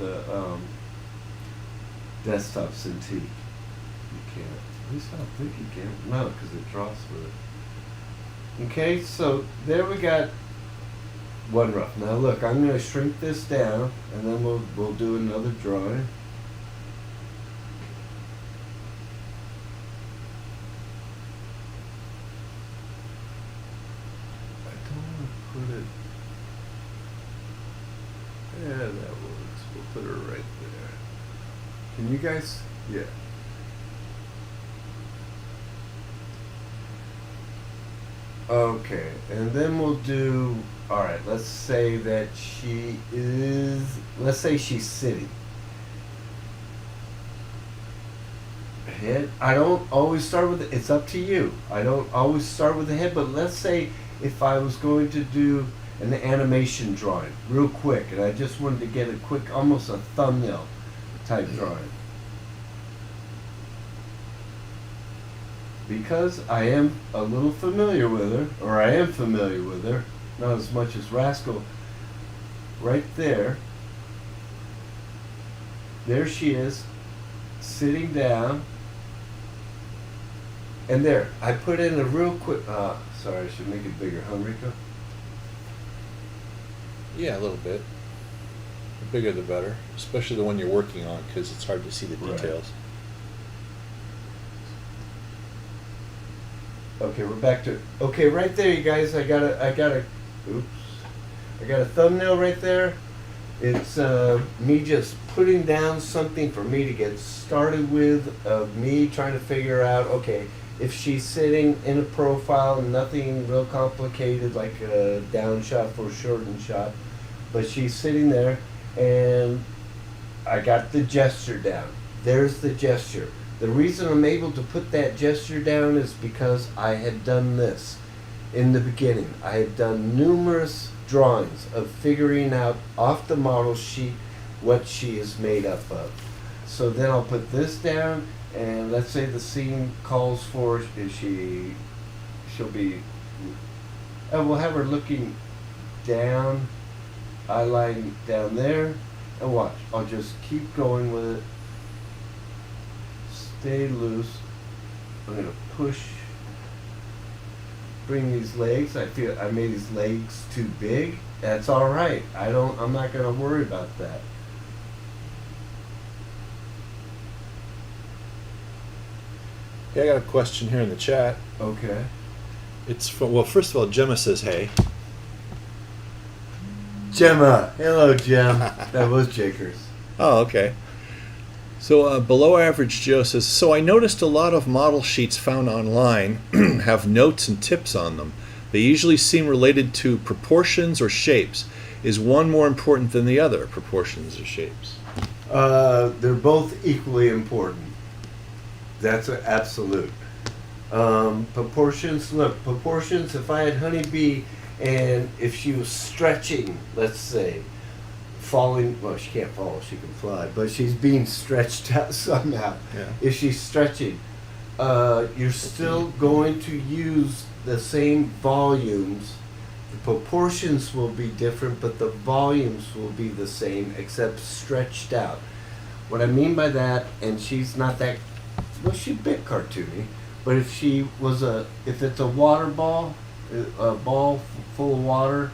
[SPEAKER 1] desktop Cintiq. You can't. At least I don't think you can. No, because it draws with it. Okay, so there we got one rough. Now look, I'm going to shrink this down, and then we'll do another drawing. I don't want to put it... Yeah, that works. We'll put her right there. Can you guys? Yeah. Okay, and then we'll do, alright, let's say that let's say she's sitting. Head, I don't always start with, it's up to you. I don't always start with the head, but let's say if I was going to do an animation drawing real quick, and I just wanted to get a quick, almost a thumbnail type drawing. Because I am a little familiar with her, or I am familiar with her, not as much as Rascal, right there she is, sitting down, and there, I put in a real quick, sorry, I should make it bigger, huh, Rico?
[SPEAKER 2] Yeah, a little bit. The bigger the better, especially the one you're working on, because it's hard to see the details.
[SPEAKER 1] Right. Okay, we're back to, okay, right there, you guys, I got a thumbnail right there. It's me just putting down something for me to get started with, of me trying to figure out, okay, if she's sitting in a profile, nothing real complicated, like a down shot for a shortened shot, but she's sitting there, and I got the gesture down. There's the gesture. The reason I'm able to put that gesture down is because I had done this in the beginning. I had done numerous drawings of figuring out off the model sheet what she is made up of. So then I'll put this down, and let's say the scene calls for, she'll be, and we'll have her looking down, eyeline down there, and watch. I'll just keep going with it. Stay loose. I'm gonna push, bring these legs. I feel I made these legs too big. That's all right. I'm not gonna worry about that.
[SPEAKER 2] Yeah, I got a question here in the chat.
[SPEAKER 1] Okay.
[SPEAKER 2] It's from, well, first of all, Gemma says hey.
[SPEAKER 1] Gemma. Hello, Gem. That was Jakers.
[SPEAKER 2] Oh, okay. So below average Joe says, so I noticed a lot of model sheets found online have notes and tips on them. They usually seem related to proportions or shapes. Is one more important than the other, proportions or shapes?
[SPEAKER 1] They're both equally important. That's an absolute. Proportions, look, proportions, if I had Honeybee and if she was stretching, let's say, falling, well, she can't fall, she can fly, but she's being stretched out somehow.
[SPEAKER 2] Yeah.
[SPEAKER 1] If she's stretching, you're still going to use the same volumes. The proportions will be different, but the volumes will be the same, except stretched out. What I mean by that, and she's not that, well, she's a bit cartoony, but if it's a water ball, a ball full of water,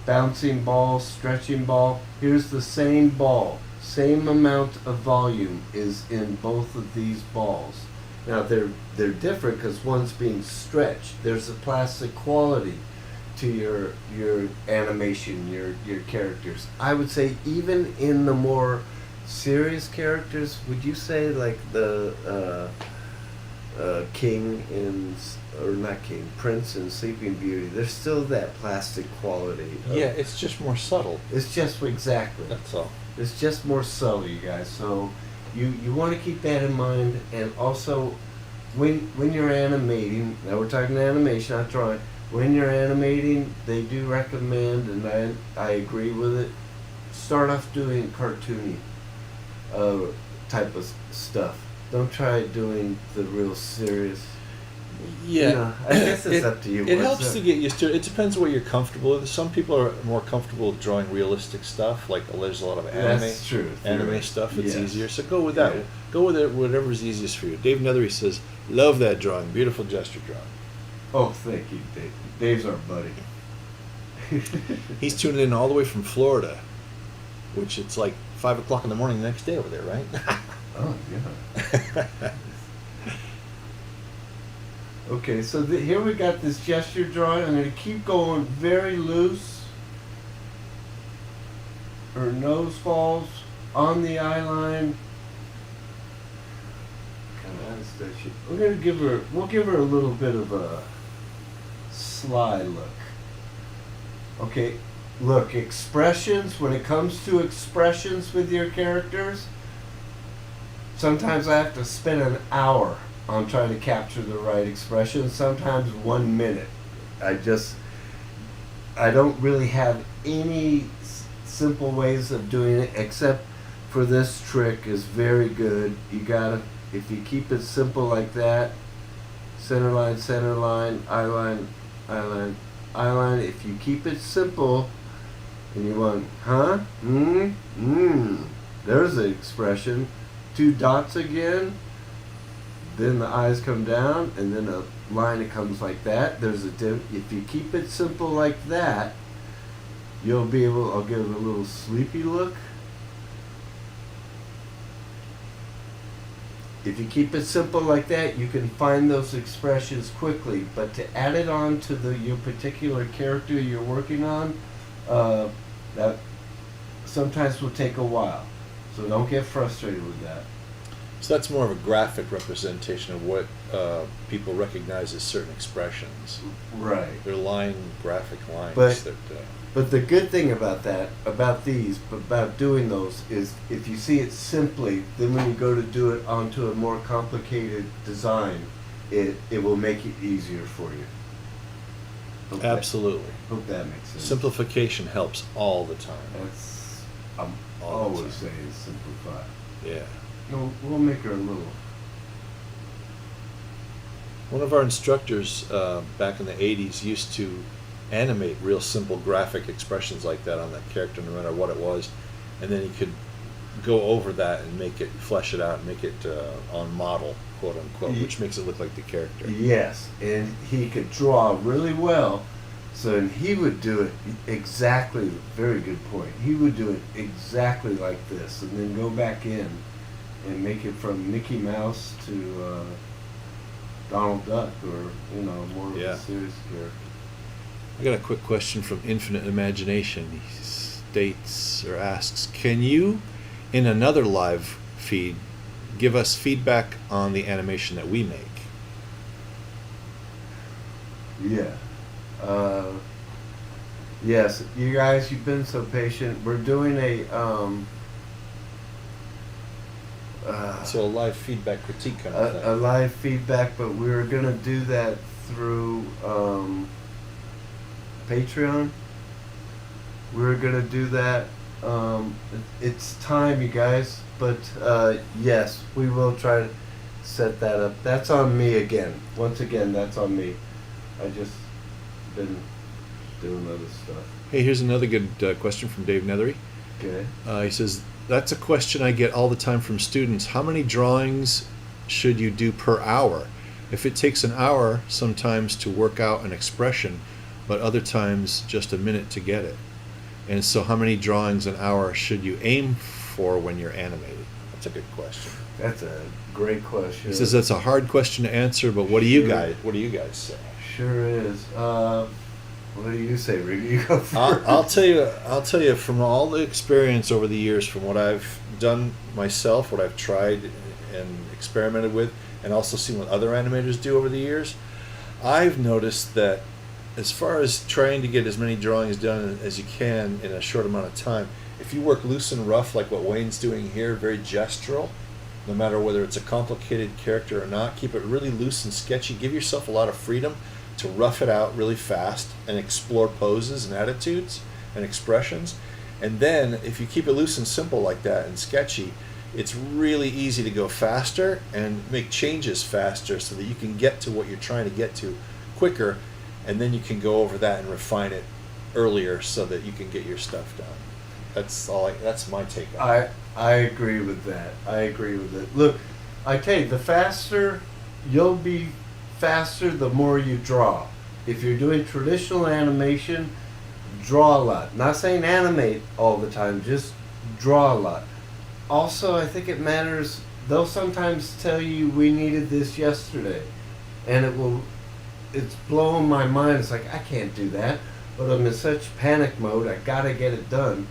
[SPEAKER 1] bouncing ball, stretching ball, here's the same ball, same amount of volume is in both of these balls. Now they're different because one's being stretched. There's a plastic quality to your animation, your characters. I would say even in the more serious characters, would you say like the King in, or not King, Prince in Sleeping Beauty. There's still that plastic quality.
[SPEAKER 2] Yeah, it's just more subtle.
[SPEAKER 1] It's just exactly.
[SPEAKER 2] That's all.
[SPEAKER 1] It's just more subtle, you guys. So you want to keep that in mind, and also when you're animating. Now we're talking animation, not drawing. When you're animating, they do recommend, and I agree with it. Start off doing cartoony type of stuff. Don't try doing the real serious.
[SPEAKER 2] Yeah,
[SPEAKER 1] You know, I guess it's up to you.
[SPEAKER 2] It
[SPEAKER 1] What's
[SPEAKER 2] helps
[SPEAKER 1] up?
[SPEAKER 2] to get used to it. It depends what you're comfortable with. Some people are more comfortable with drawing realistic stuff, like there's a lot of
[SPEAKER 1] That's true.
[SPEAKER 2] anime stuff. It's
[SPEAKER 1] Yes.
[SPEAKER 2] easier, so go with that.
[SPEAKER 1] Yeah.
[SPEAKER 2] Go with it, whatever's easiest for you. Dave Nethery says, "Love that drawing, beautiful gesture drawing."
[SPEAKER 1] Oh, thank you, Dave. Dave's our buddy.
[SPEAKER 2] He's tuning in all the way from Florida, which it's like 5 o'clock in the morning the next day over there, right?
[SPEAKER 1] Oh, yeah. Okay, so here we got this gesture drawing. I'm going to keep going very loose. Her nose falls on the eye line. We're going to we'll give her a little bit of a sly look. Okay, look, expressions, when it comes to expressions with your characters, sometimes I have to spend an hour on trying to capture the right expression, sometimes 1 minute. I don't really have any simple ways of doing it, except for this trick is very good. You gotta, if you keep it simple like that, center line, eye line, eye line, eye line. If you keep it simple, and you want, there's the expression. 2 dots again. Then the eyes come down, and then a line that comes like that. There's a if you keep it simple like that, you'll be able. I'll give it a little sleepy look. If you keep it simple like that, you can find those expressions quickly. But to add it on to your particular character you're working on, that sometimes will take a while. So don't get frustrated with that.
[SPEAKER 2] So that's more of a graphic representation of what people recognize as certain expressions.
[SPEAKER 1] Right.
[SPEAKER 2] They're graphic lines.
[SPEAKER 1] But the good thing about that, about doing those, is if you see it simply, then when you go to do it onto a more complicated design, it will make it easier for you.
[SPEAKER 2] Absolutely.
[SPEAKER 1] Hope that makes sense.
[SPEAKER 2] Simplification helps all the time.
[SPEAKER 1] I'm
[SPEAKER 2] All the
[SPEAKER 1] always
[SPEAKER 2] time.
[SPEAKER 1] saying simplify.
[SPEAKER 2] Yeah.
[SPEAKER 1] No, we'll make her a little.
[SPEAKER 2] One of our instructors back in the 80s used to animate real simple graphic expressions like that on that character, no matter what it was, and then he could go over that and flesh it out and make it on model, quote unquote, which makes it look like the character.
[SPEAKER 1] Yes, and he could draw really well. So he would do it exactly, very good point. He would do it exactly like this, and then go back in and make it from Mickey Mouse to Donald Duck, or more of a serious character.
[SPEAKER 2] I got a quick question from Infinite Imagination. He states or asks, can you, in another live feed, give us feedback on the animation that we make?
[SPEAKER 1] Yeah. Yes, you guys, you've been so patient. We're doing
[SPEAKER 2] So a live feedback critique kind of thing.
[SPEAKER 1] a live feedback, but we're gonna do that through Patreon. We're gonna do that. It's time, you guys, but yes, we will try to set that up. That's on me again. Once again, that's on me. I just been doing other stuff.
[SPEAKER 2] Hey, here's another good question from Dave Nethery.
[SPEAKER 1] Okay.
[SPEAKER 2] He says, that's a question I get all the time from students. How many drawings should you do per hour? If it takes an hour sometimes to work out an expression, but other times just a minute to get it. And so how many drawings an hour should you aim for when you're animating? That's a good question.
[SPEAKER 1] That's a great question.
[SPEAKER 2] He says that's a hard question to answer, but what do you guys say?
[SPEAKER 1] Sure is. What do you say, Rick? You go first.
[SPEAKER 2] I'll tell you from all the experience over the years, from what I've done myself, what I've tried and experimented with, and also seen what other animators do over the years, I've noticed that as far as trying to get as many drawings done as you can in a short amount of time, if you work loose and rough like what Wayne's doing here, very gestural, no matter whether it's a complicated character or not, keep it really loose and sketchy. Give yourself a lot of freedom to rough it out really fast and explore poses and attitudes and expressions. And then if you keep it loose and simple like that and sketchy, it's really easy to go faster and make changes faster so that you can get to what you're trying to get to quicker, and then you can go over that and refine it earlier so that you can get your stuff done. That's my take on it.
[SPEAKER 1] I agree with that. I agree with it. Look, I tell you, the faster you'll be faster, the more you draw. If you're doing traditional animation, draw a lot. Not saying animate all the time, just draw a lot. Also, I think it matters, they'll sometimes tell you we needed this yesterday, and it's blowing my mind. It's like, I can't do that, but I'm in such panic mode, I gotta get it done.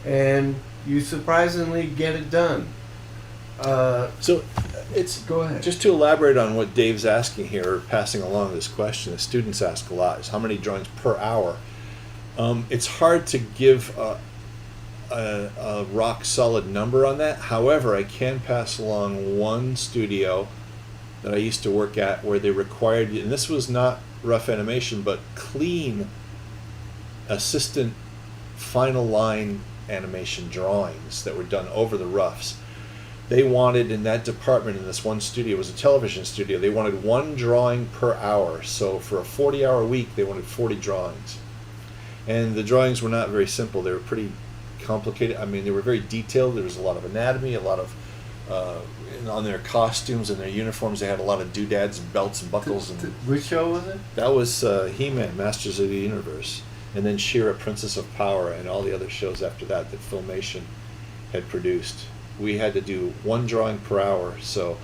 [SPEAKER 1] And you surprisingly get it done.
[SPEAKER 2] So it's
[SPEAKER 1] Go ahead.
[SPEAKER 2] Just to elaborate on what Dave's asking here, or passing along this question, the students ask a lot, is how many drawings per hour? It's hard to give a rock solid number on that. However, I can pass along one studio that I used to work at where they required, and this was not rough animation, but clean assistant final line animation drawings that were done over the roughs. They wanted, in that department in this one studio, it was a television studio, they wanted one drawing per hour. So for a 40-hour week, they wanted 40 drawings. And the drawings were not very simple. They were pretty complicated. I mean, they were very detailed. There was a lot of anatomy, a lot of on their costumes and their uniforms. They had a lot of doodads and belts and buckles. And
[SPEAKER 1] Which show was it?
[SPEAKER 2] that was He-Man, Masters of the Universe, and then She-Ra, Princess of Power, and all the other shows after that that Filmation had produced. We had to do one drawing per hour, so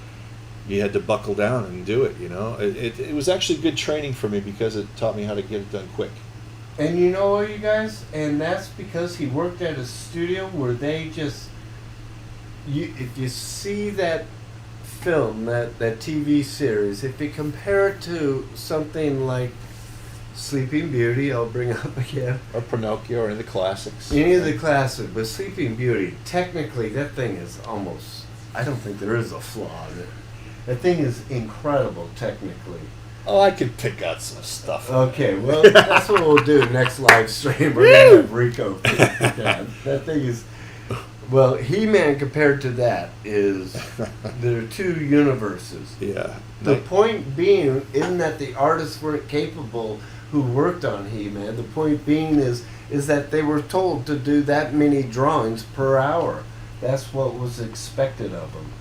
[SPEAKER 2] you had to buckle down and do it. You know, it was actually good training for me because it taught me how to get it done quick.
[SPEAKER 1] And you know what, you guys? And that's because he worked at a studio where they just... if you see that film, that TV series, if you compare it to something like Sleeping Beauty, I'll bring up again.
[SPEAKER 2] Or Pinocchio, or any of the classics.
[SPEAKER 1] Any of the classics, but Sleeping Beauty, technically that thing is almost... I don't think there is a flaw in it. That thing is incredible, technically.
[SPEAKER 2] Oh, I could pick out some stuff.
[SPEAKER 1] Okay, well, that's what we'll do next live stream. We're going to have Rico pick it down. That thing is... Well, He-Man compared to that is... There are two universes.
[SPEAKER 2] Yeah.
[SPEAKER 1] The point being, in that the artists weren't capable who worked on He-Man. The point being is that they were told to do that many drawings per hour. That's what was expected of them.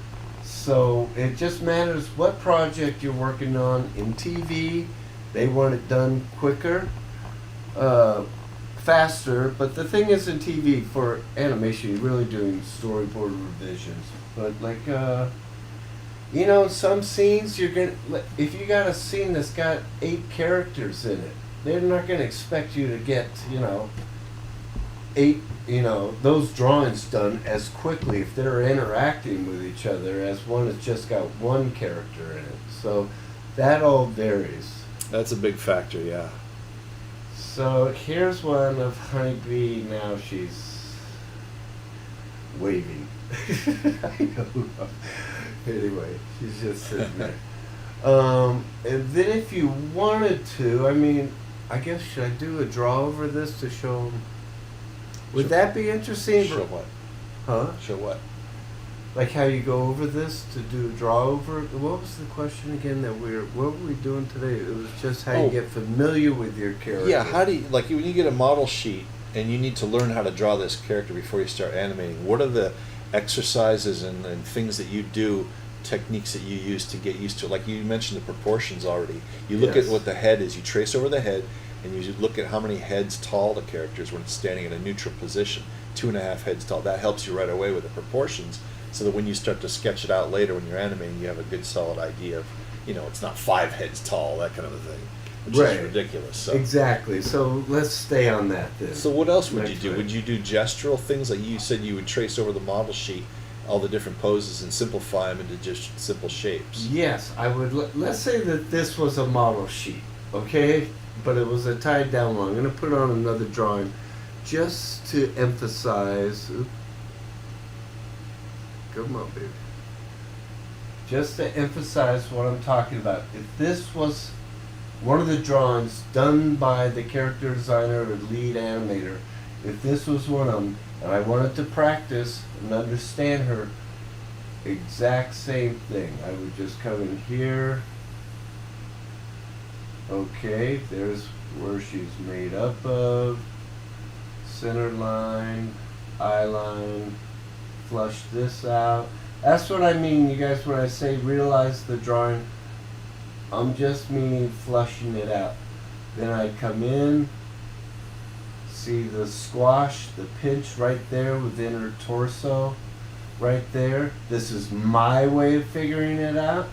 [SPEAKER 1] So it just matters what project you're working on. In TV, they want it done quicker, faster. But the thing is, in TV, for animation, you're really doing storyboard revisions. But like, you know, some scenes you're gonna, if you got a scene that's got 8 characters in it, they're not gonna expect you to get, you know, 8, you know, those drawings done as quickly if they're interacting with each other as one that's just got 1 character in it. So that all varies.
[SPEAKER 2] That's a big factor, yeah.
[SPEAKER 1] So here's one of Honeybee. Now she's waving. I know. Anyway, she's just sitting there. And then if you wanted to, I mean, I guess, should I do a draw over this to show them? Would
[SPEAKER 2] Show-
[SPEAKER 1] that be interesting?
[SPEAKER 2] Show what?
[SPEAKER 1] Huh?
[SPEAKER 2] Show what?
[SPEAKER 1] Like how you go over this to do a draw over? What was the question again that what were we doing today? It was just how you get familiar with your character.
[SPEAKER 2] Yeah, how do you, like when you get a model sheet and you need to learn how to draw this character before you start animating, what are the exercises and things that you do, techniques that you use to get used to? Like you mentioned the proportions already. You look
[SPEAKER 1] Yes.
[SPEAKER 2] at what the head is, you trace over the head, and you look at how many heads tall the character is when it's standing in a neutral position, 2.5 heads tall. That helps you right away with the proportions, so that when you start to sketch it out later when you're animating, you have a good solid idea of, you know, it's not 5 heads tall, that kind of a thing, which
[SPEAKER 1] Right.
[SPEAKER 2] is ridiculous. So.
[SPEAKER 1] Exactly. So let's stay on that then.
[SPEAKER 2] So what else would you
[SPEAKER 1] Next
[SPEAKER 2] do?
[SPEAKER 1] week.
[SPEAKER 2] Would you do gestural things like you said you would trace over the model sheet all the different poses and simplify them into just simple shapes.
[SPEAKER 1] Yes, I would. Let's say that this was a model sheet, okay? But it was a tied down one. I'm going to put on another drawing just to emphasize. Come on, baby. Just to emphasize what I'm talking about. If this was one of the drawings done by the character designer or lead animator, if this was one of them, and I wanted to practice and understand her exact same thing, I would just come in here. Okay, there's where she's made up of. Center line, eye line, flush this out. That's what I mean, you guys, when I say realize the drawing. I'm just meaning flushing it out. Then I come in, see the squash, the pinch right there within her torso, right there. This is my way of figuring it out.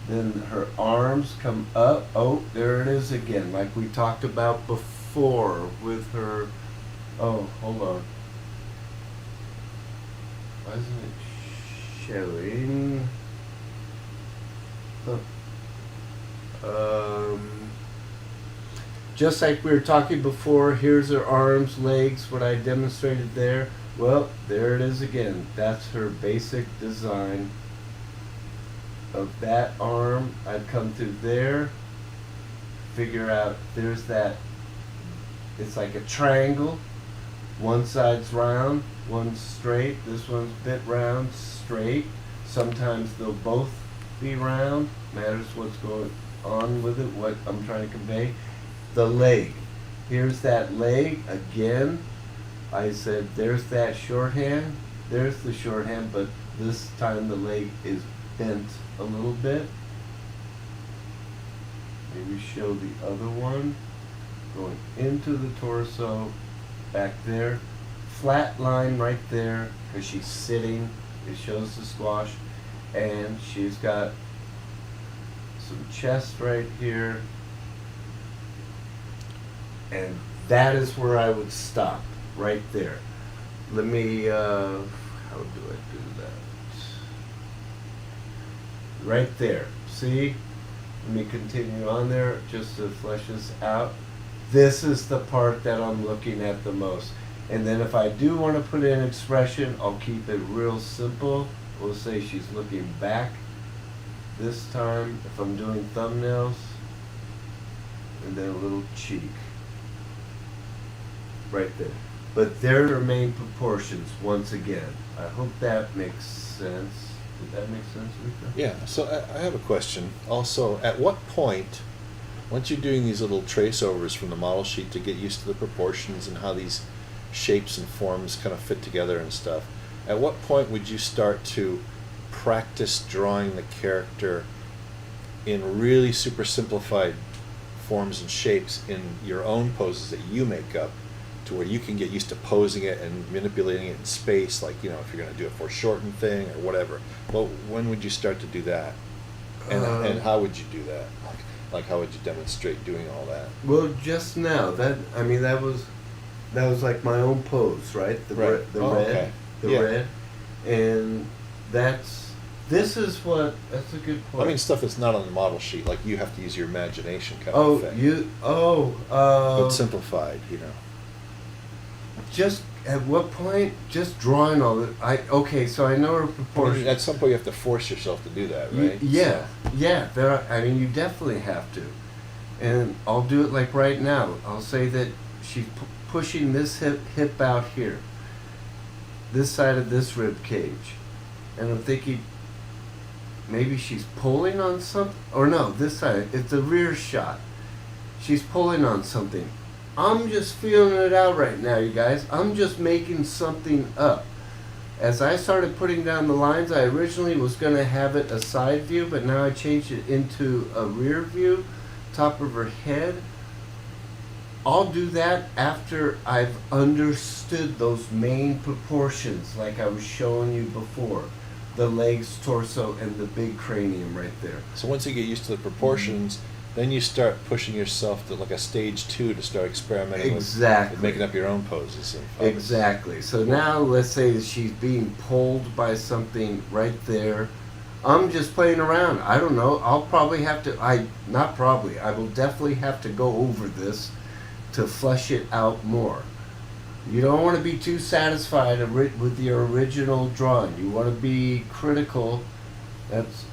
[SPEAKER 1] Then her arms come up. Oh, there it is again, like we talked about before with her. Oh, hold on. Why isn't it showing? Huh. Just like we were talking before, here's her arms, legs, what I demonstrated there. Well, there it is again. That's her basic design of that arm. I'd come through there, figure out there's that, it's like a triangle. One side's round, one's straight. This one's a bit round, straight. Sometimes they'll both be round. Matters what's going on with it, what I'm trying to convey. The leg. Here's that leg again. I said there's that shorthand. There's the shorthand, but this time the leg is bent a little bit. Maybe show the other one. Going into the torso. Back there, flat line right there because she's sitting. It shows the squash, and she's got some chest right here, and that is where I would stop right there. Let me. How do I do that? Right there. See? Let me continue on there just to flesh this out. This is the part that I'm looking at the most. And then if I do want to put in expression, I'll keep it real simple. We'll say she's looking back this time if I'm doing thumbnails. And then a little cheek. Right there. But they're her main proportions once again. I hope that makes sense. Did that make sense, Rika?
[SPEAKER 2] Yeah, so I have a question. Also, at what point, once you're doing these little trace overs from the model sheet to get used to the proportions and how these shapes and forms kind of fit together and stuff, at what point would you start to practice drawing the character in really super simplified forms and shapes in your own poses that you make up, to where you can get used to posing it and manipulating it in space, like, you know, if you're going to do a foreshortened thing or whatever? Well, when would you start to do that? And how would you do that? Like, how would you demonstrate doing all that?
[SPEAKER 1] Well, just now, that was like my own pose, right? The
[SPEAKER 2] Right.
[SPEAKER 1] red,
[SPEAKER 2] Okay.
[SPEAKER 1] red, and this is what. That's a good point.
[SPEAKER 2] I mean, stuff that's not on the model sheet, like you have to use your imagination kind of thing. But simplified, you know.
[SPEAKER 1] Just at what point? Just drawing all the. Okay, so I know her proportion.
[SPEAKER 2] At some point, you have to force yourself to do that, right?
[SPEAKER 1] Yeah, yeah. I mean, you definitely have to. And I'll do it like right now. I'll say that she's pushing this hip out here, this side of this rib cage, and I'm thinking maybe she's pulling on something, or no, this side. It's a rear shot. She's pulling on something. I'm just feeling it out right now, you guys. I'm just making something up. As I started putting down the lines, I originally was going to have it a side view, but now I changed it into a rear view, top of her head. I'll do that after I've understood those main proportions like I was showing you before. The legs, torso, and the big cranium right there.
[SPEAKER 2] So once you get used to the proportions, Then you start pushing yourself to like a stage 2 to start experimenting
[SPEAKER 1] Exactly.
[SPEAKER 2] with making up your own poses. And poses.
[SPEAKER 1] Exactly. So now let's say that she's being pulled by something right there. I'm just playing around. I don't know. I'll probably have to. I will definitely have to go over this to flesh it out more. You don't want to be too satisfied with your original drawing. You want to be critical. That's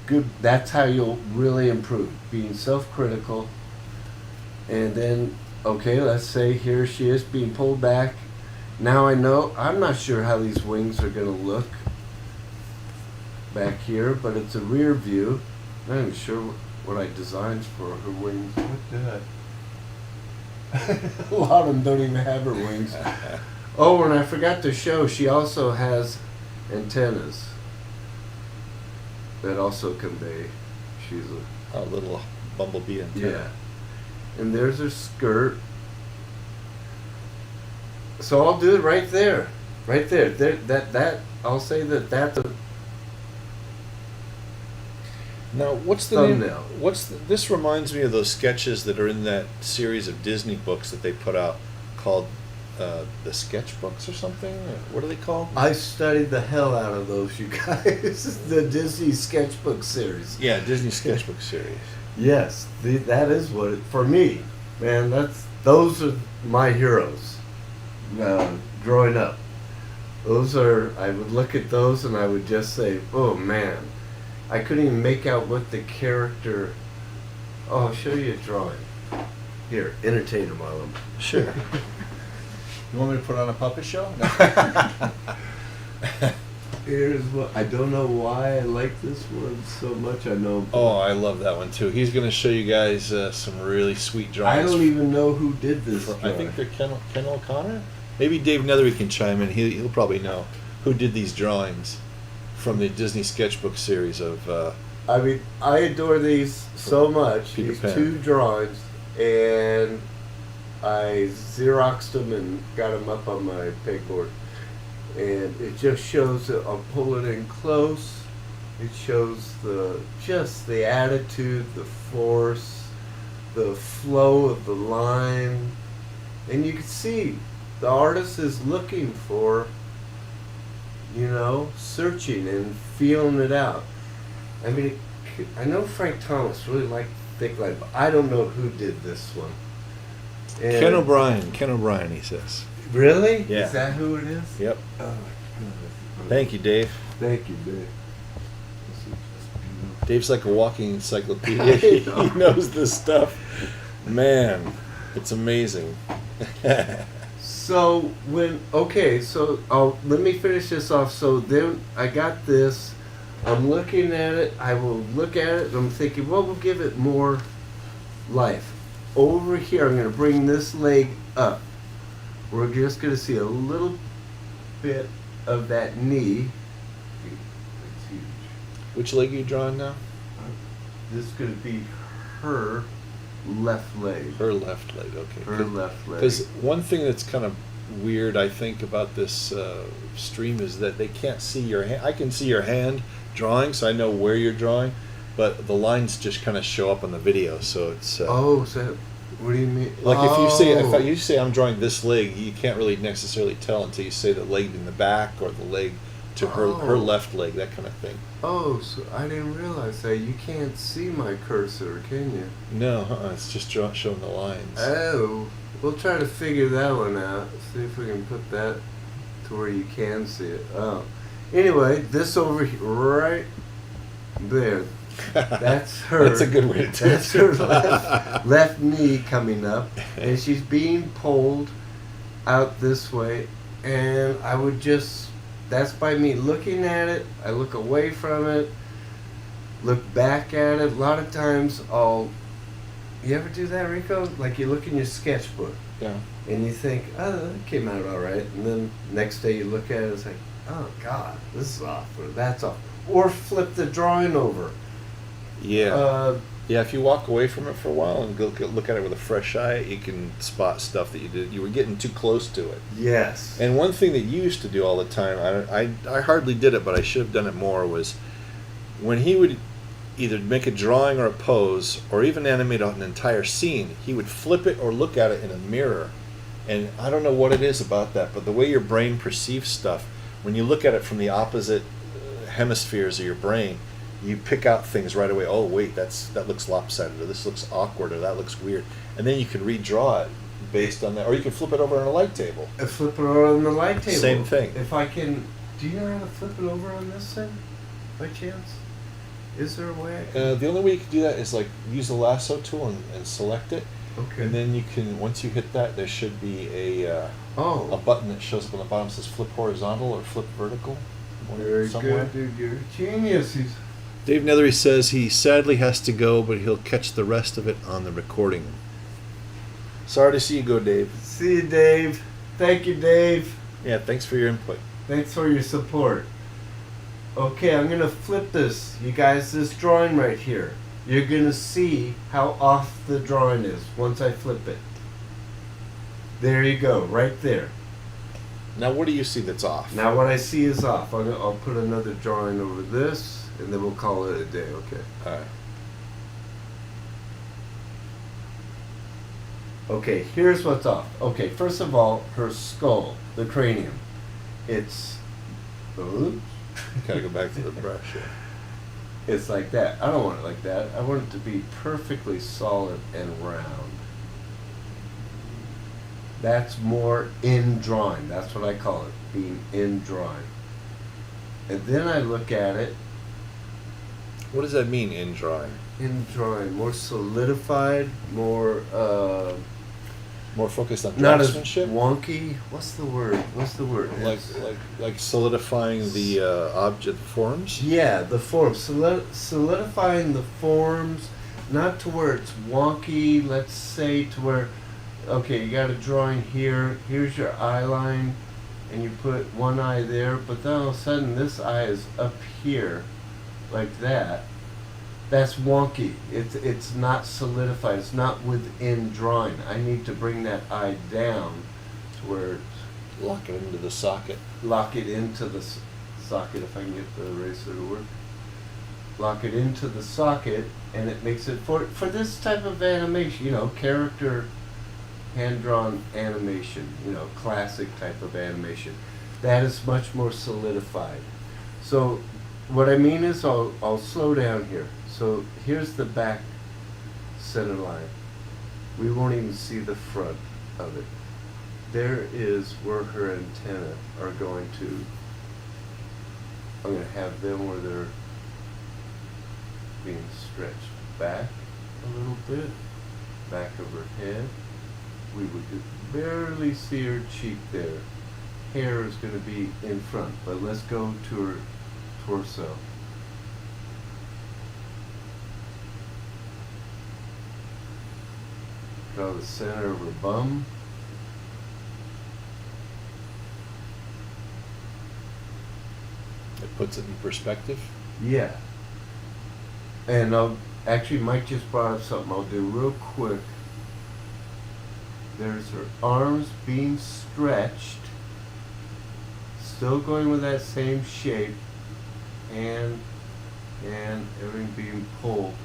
[SPEAKER 1] good. That's how you'll really improve. Being self-critical. And then, okay, let's say here she is being pulled back. Now I know, I'm not sure how these wings are going to look back here, but it's a rear view. I'm not even sure what I designed for her wings. What did I? A lot of them don't even have her wings. Oh, and I forgot to show, she also has antennas that also convey. She's
[SPEAKER 2] a little bumblebee antenna.
[SPEAKER 1] Yeah. And there's her skirt. So I'll do it right there. Right there. That I'll say that's a
[SPEAKER 2] Now, what's the
[SPEAKER 1] thumbnail.
[SPEAKER 2] This reminds me of those sketches that are in that series of Disney books that they put out called the sketchbooks or something. What are they called?
[SPEAKER 1] I studied the hell out of those, you guys. The Disney sketchbook series.
[SPEAKER 2] Yeah, Disney sketchbook series.
[SPEAKER 1] Yes, that is what for me, man. Those are my heroes. Growing up, I would look at those and I would just say, oh man, I couldn't even make out what the character. Oh, I'll show you a drawing. Here, entertain them, Marlon.
[SPEAKER 2] Sure. You want me to put on a puppet show? No.
[SPEAKER 1] Here's what I don't know why I like this one so much. I know.
[SPEAKER 2] Oh, I love that one too. He's going to show you guys some really sweet drawings.
[SPEAKER 1] I don't even know who did this.
[SPEAKER 2] I think they're Ken O'Connor. Maybe Dave Nethery can chime in. He'll probably know who did these drawings from the Disney sketchbook series of.
[SPEAKER 1] I mean, I adore these so much.
[SPEAKER 2] Peter
[SPEAKER 1] These
[SPEAKER 2] Pan.
[SPEAKER 1] 2 drawings, and I Xeroxed them and got them up on my pegboard. And it just shows that I'll pull it in close. It shows just the attitude, the force, the flow of the line. And you can see the artist is looking for, searching and feeling it out. I mean, I know Frank Thomas really liked Thick Line, but I don't know who did this one. And
[SPEAKER 2] Ken O'Brien, he says.
[SPEAKER 1] Really?
[SPEAKER 2] Yeah.
[SPEAKER 1] Is that who it is?
[SPEAKER 2] Yep.
[SPEAKER 1] Oh, my goodness.
[SPEAKER 2] Thank you, Dave.
[SPEAKER 1] Thank you, Dave.
[SPEAKER 2] Dave's like a walking encyclopedia. He knows this stuff. Man, it's amazing.
[SPEAKER 1] So let me finish this off. So then I got this. I'm looking at it. I will look at it and I'm thinking, well, we'll give it more life. Over here, I'm going to bring this leg up. We're just going to see a little bit of that knee. It's huge.
[SPEAKER 2] Which leg are you drawing now?
[SPEAKER 1] This is going to be her left leg.
[SPEAKER 2] Her left leg, okay.
[SPEAKER 1] Her left leg.
[SPEAKER 2] Because one thing that's kind of weird, I think, about this stream is that they can't see your hand. I can see your hand drawing, so I know where you're drawing, but the lines just kind of show up on the video, so it's...
[SPEAKER 1] so what do you mean?
[SPEAKER 2] Like if you say I'm drawing this leg, you can't really necessarily tell until you say the leg in the back or the leg to her left leg, that kind of thing.
[SPEAKER 1] Oh, so I didn't realize that. You can't see my cursor, can you?
[SPEAKER 2] No, it's just showing the lines.
[SPEAKER 1] Oh, we'll try to figure that one out. See if we can put that to where you can see it. Oh, anyway, this over here, right there. That's her.
[SPEAKER 2] That's a good way to do it.
[SPEAKER 1] That's her left knee coming up, and she's being pulled out this way. And I would just, that's by me looking at it. I look away from it, look back at it. A lot of times you ever do that, Rico? Like you look in your sketchbook.
[SPEAKER 2] Yeah.
[SPEAKER 1] And you think, oh, that came out all right. And then next day you look at it, it's like, oh, God, this is off, or that's off. Or flip the drawing over.
[SPEAKER 2] Yeah. Yeah, if you walk away from it for a while and look at it with a fresh eye, you can spot stuff that you were getting too close to it.
[SPEAKER 1] Yes.
[SPEAKER 2] And one thing that you used to do all the time, I hardly did it, but I should have done it more, was when he would either make a drawing or a pose, or even animate an entire scene, he would flip it or look at it in a mirror. And I don't know what it is about that, but the way your brain perceives stuff, when you look at it from the opposite hemispheres of your brain, you pick out things right away. Oh wait, that looks lopsided, or this looks awkward, or that looks weird, and then you can redraw it based on that, or you can flip it over on a light table.
[SPEAKER 1] Flip it over on the light table.
[SPEAKER 2] Same thing.
[SPEAKER 1] If I can, do you know how to flip it over on this thing, by chance? Is there a way I can?
[SPEAKER 2] The only way you can do that is like use the lasso tool and select it,
[SPEAKER 1] Okay.
[SPEAKER 2] and then you can, once you hit that, there should be a button that shows up on the bottom that says flip horizontal or flip vertical.
[SPEAKER 1] Very
[SPEAKER 2] somewhere.
[SPEAKER 1] good, dude. You're a genius.
[SPEAKER 2] Dave Nethery says he sadly has to go, but he'll catch the rest of it on the recording. Sorry to see you go, Dave.
[SPEAKER 1] See you, Dave. Thank you, Dave.
[SPEAKER 2] Yeah, thanks for your input.
[SPEAKER 1] Thanks for your support. Okay, I'm gonna flip this, you guys. This drawing right here. You're gonna see how off the drawing is once I flip it. There you go, right there.
[SPEAKER 2] Now, what do you see that's off?
[SPEAKER 1] Now what I see is off. I'll put another drawing over this, and then we'll call it a day, okay?
[SPEAKER 2] All right.
[SPEAKER 1] Okay, here's what's off. Okay, first of all, her skull, the cranium. It's... Oops.
[SPEAKER 2] Gotta go back to the brush. Yeah.
[SPEAKER 1] It's like that. I don't want it like that. I want it to be perfectly solid and round. That's more in drawing. That's what I call it, being in drawing. And then I look at it.
[SPEAKER 2] What does that mean in drawing?
[SPEAKER 1] In drawing, more solidified, more
[SPEAKER 2] More focused on
[SPEAKER 1] not as
[SPEAKER 2] draftsmanship?
[SPEAKER 1] wonky. What's the word?
[SPEAKER 2] Like solidifying the object forms?
[SPEAKER 1] Yeah, the forms. Solidifying the forms, not to where it's wonky. Let's say to where, okay, you got a drawing here. Here's your eye line, and you put one eye there. But then all of a sudden, this eye is up here, like that. That's wonky. It's not solidified. It's not within drawing. I need to bring that eye down to where it's,
[SPEAKER 2] Lock it into the socket.
[SPEAKER 1] lock it into the socket, if I can get the eraser to work. Lock it into the socket, and it makes it for this type of animation, you know, character hand-drawn animation, you know, classic type of animation. That is much more solidified. So what I mean is, I'll slow down here. So here's the back center line. We won't even see the front of it. There is where her antennae are going to. I'm going to have them where they're being stretched back a little bit, back of her head. We would barely see her cheek there. Hair is going to be in front, but let's go to her torso. Draw the center of her bum.
[SPEAKER 2] It puts it in perspective.
[SPEAKER 1] Yeah. And actually, Mike just brought up something I'll do real quick. There's her arms being stretched, still going with that same shape, and everything being pulled,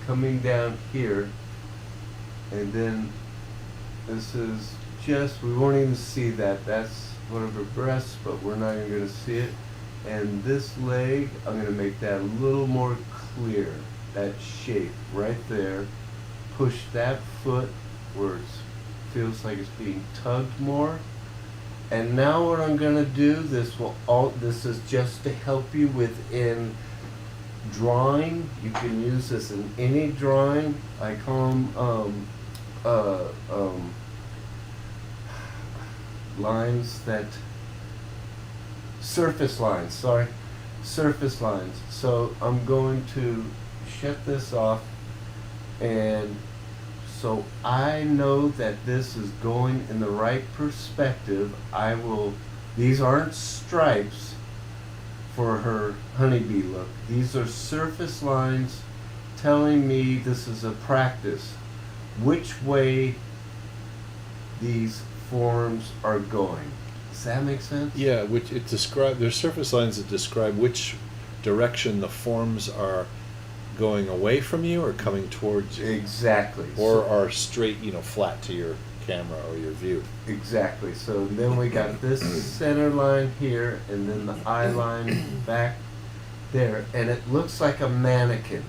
[SPEAKER 1] coming down here, and then this is just, we won't even see that. That's one of her breasts, but we're not even going to see it. And this leg, I'm going to make that a little more clear. That shape right there. Push that foot where it feels like it's being tugged more. And now what I'm going to do, this is just to help you within drawing. You can use this in any drawing. I call them lines that surface lines, surface lines. So I'm going to shut this off, and so I know that this is going in the right perspective. These aren't stripes for her honeybee look. These are surface lines telling me this is a practice. Which way these forms are going. Does that make sense?
[SPEAKER 2] Yeah, which it describe. There's surface lines that describe which direction the forms are going away from you or coming towards you?
[SPEAKER 1] Exactly.
[SPEAKER 2] Or are straight, flat to your camera or your view?
[SPEAKER 1] Exactly. So then we got this center line here, and then the eye line back there, and it looks like a mannequin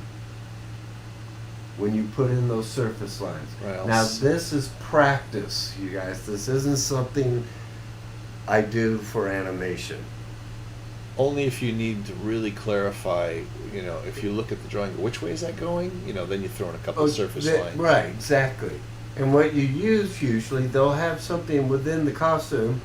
[SPEAKER 1] when you put in those surface lines.
[SPEAKER 2] Right,
[SPEAKER 1] Now this is practice, you guys. This isn't something I do for animation.
[SPEAKER 2] Only if you need to really clarify, if you look at the drawing, which way is that going? Then you throw in a couple of surface lines.
[SPEAKER 1] Right, exactly. And what you use usually, they'll have something within the costume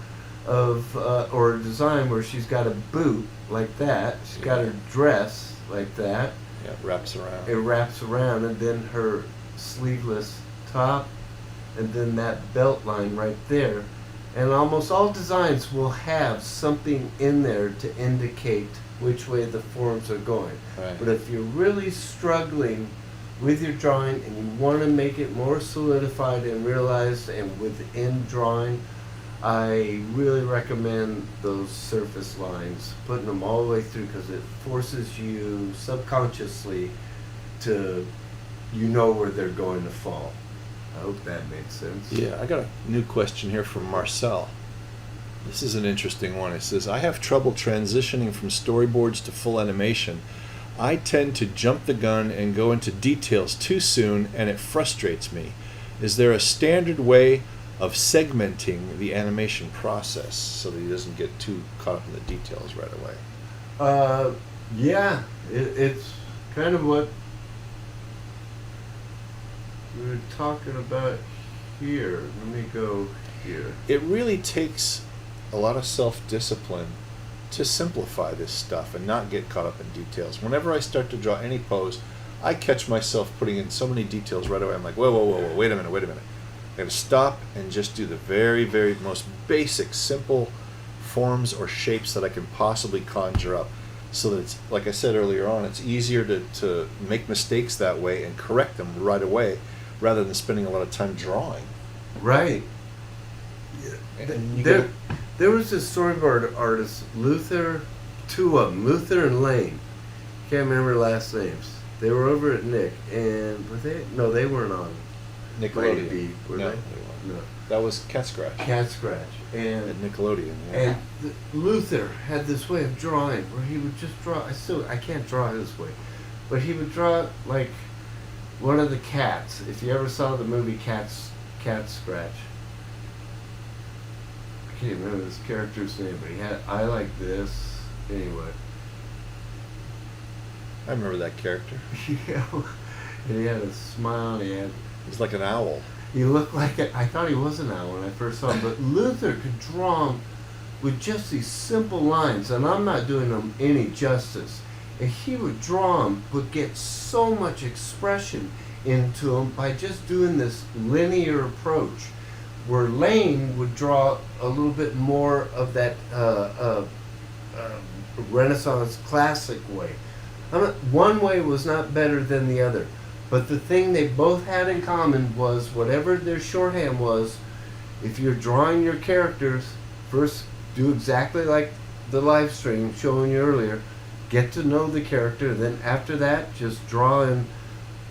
[SPEAKER 1] of or design where she's got a boot like that. She's got her dress like that.
[SPEAKER 2] Yeah, it wraps around.
[SPEAKER 1] It wraps around, and then her sleeveless top, and then that belt line right there. And almost all designs will have something in there to indicate which way the forms are going.
[SPEAKER 2] Right.
[SPEAKER 1] But if you're really struggling with your drawing and you want to make it more solidified and realized and within drawing, I really recommend those surface lines, putting them all the way through, because it forces you subconsciously to, where they're going to fall. I hope that makes sense.
[SPEAKER 2] Yeah, I got a new question here from Marcel. This is an interesting one. It says, I have trouble transitioning from storyboards to full animation. I tend to jump the gun and go into details too soon, and it frustrates me. Is there a standard way of segmenting the animation process so that he doesn't get too caught up in the details right away?
[SPEAKER 1] Yeah, it's kind of what we were talking about here. Let me go here.
[SPEAKER 2] It really takes a lot of self-discipline to simplify this stuff and not get caught up in details. Whenever I start to draw any pose, I catch myself putting in so many details right away. I'm like, whoa, wait a minute. I gotta stop and just do the very, very most basic, simple forms or shapes that I can possibly conjure up, so that it's, like I said earlier on, it's easier to make mistakes that way and correct them right away, rather than spending a lot of time drawing.
[SPEAKER 1] Right.
[SPEAKER 2] And
[SPEAKER 1] There was this storyboard artist, Luther, two of them, Luther and Lane. Can't remember last names. They were over at Nick, and were they? No, they weren't on
[SPEAKER 2] Nickelodeon.
[SPEAKER 1] Were
[SPEAKER 2] No,
[SPEAKER 1] they?
[SPEAKER 2] weren't.
[SPEAKER 1] No.
[SPEAKER 2] That was Catscratch.
[SPEAKER 1] Catscratch.
[SPEAKER 2] At
[SPEAKER 1] And
[SPEAKER 2] Nickelodeon. Yeah.
[SPEAKER 1] Luther had this way of drawing where he would just draw. I can't draw this way, but he would draw like one of the cats. If you ever saw the movie Catscratch, I can't remember this character's name, but he had an eye like this. Anyway.
[SPEAKER 2] I remember that character.
[SPEAKER 1] Yeah. And he had a smile, and he had.
[SPEAKER 2] He's like an owl.
[SPEAKER 1] He looked like I thought he was an owl when I first saw him, but Luther could draw him with just these simple lines, and I'm not doing him any justice. And he would draw him, but get so much expression into him by just doing this linear approach, where Lane would draw a little bit more of that Renaissance classic way. One way was not better than the other. But the thing they both had in common was whatever their shorthand was, if you're drawing your characters, first do exactly like the live stream showing you earlier, get to know the character, then after that, just draw in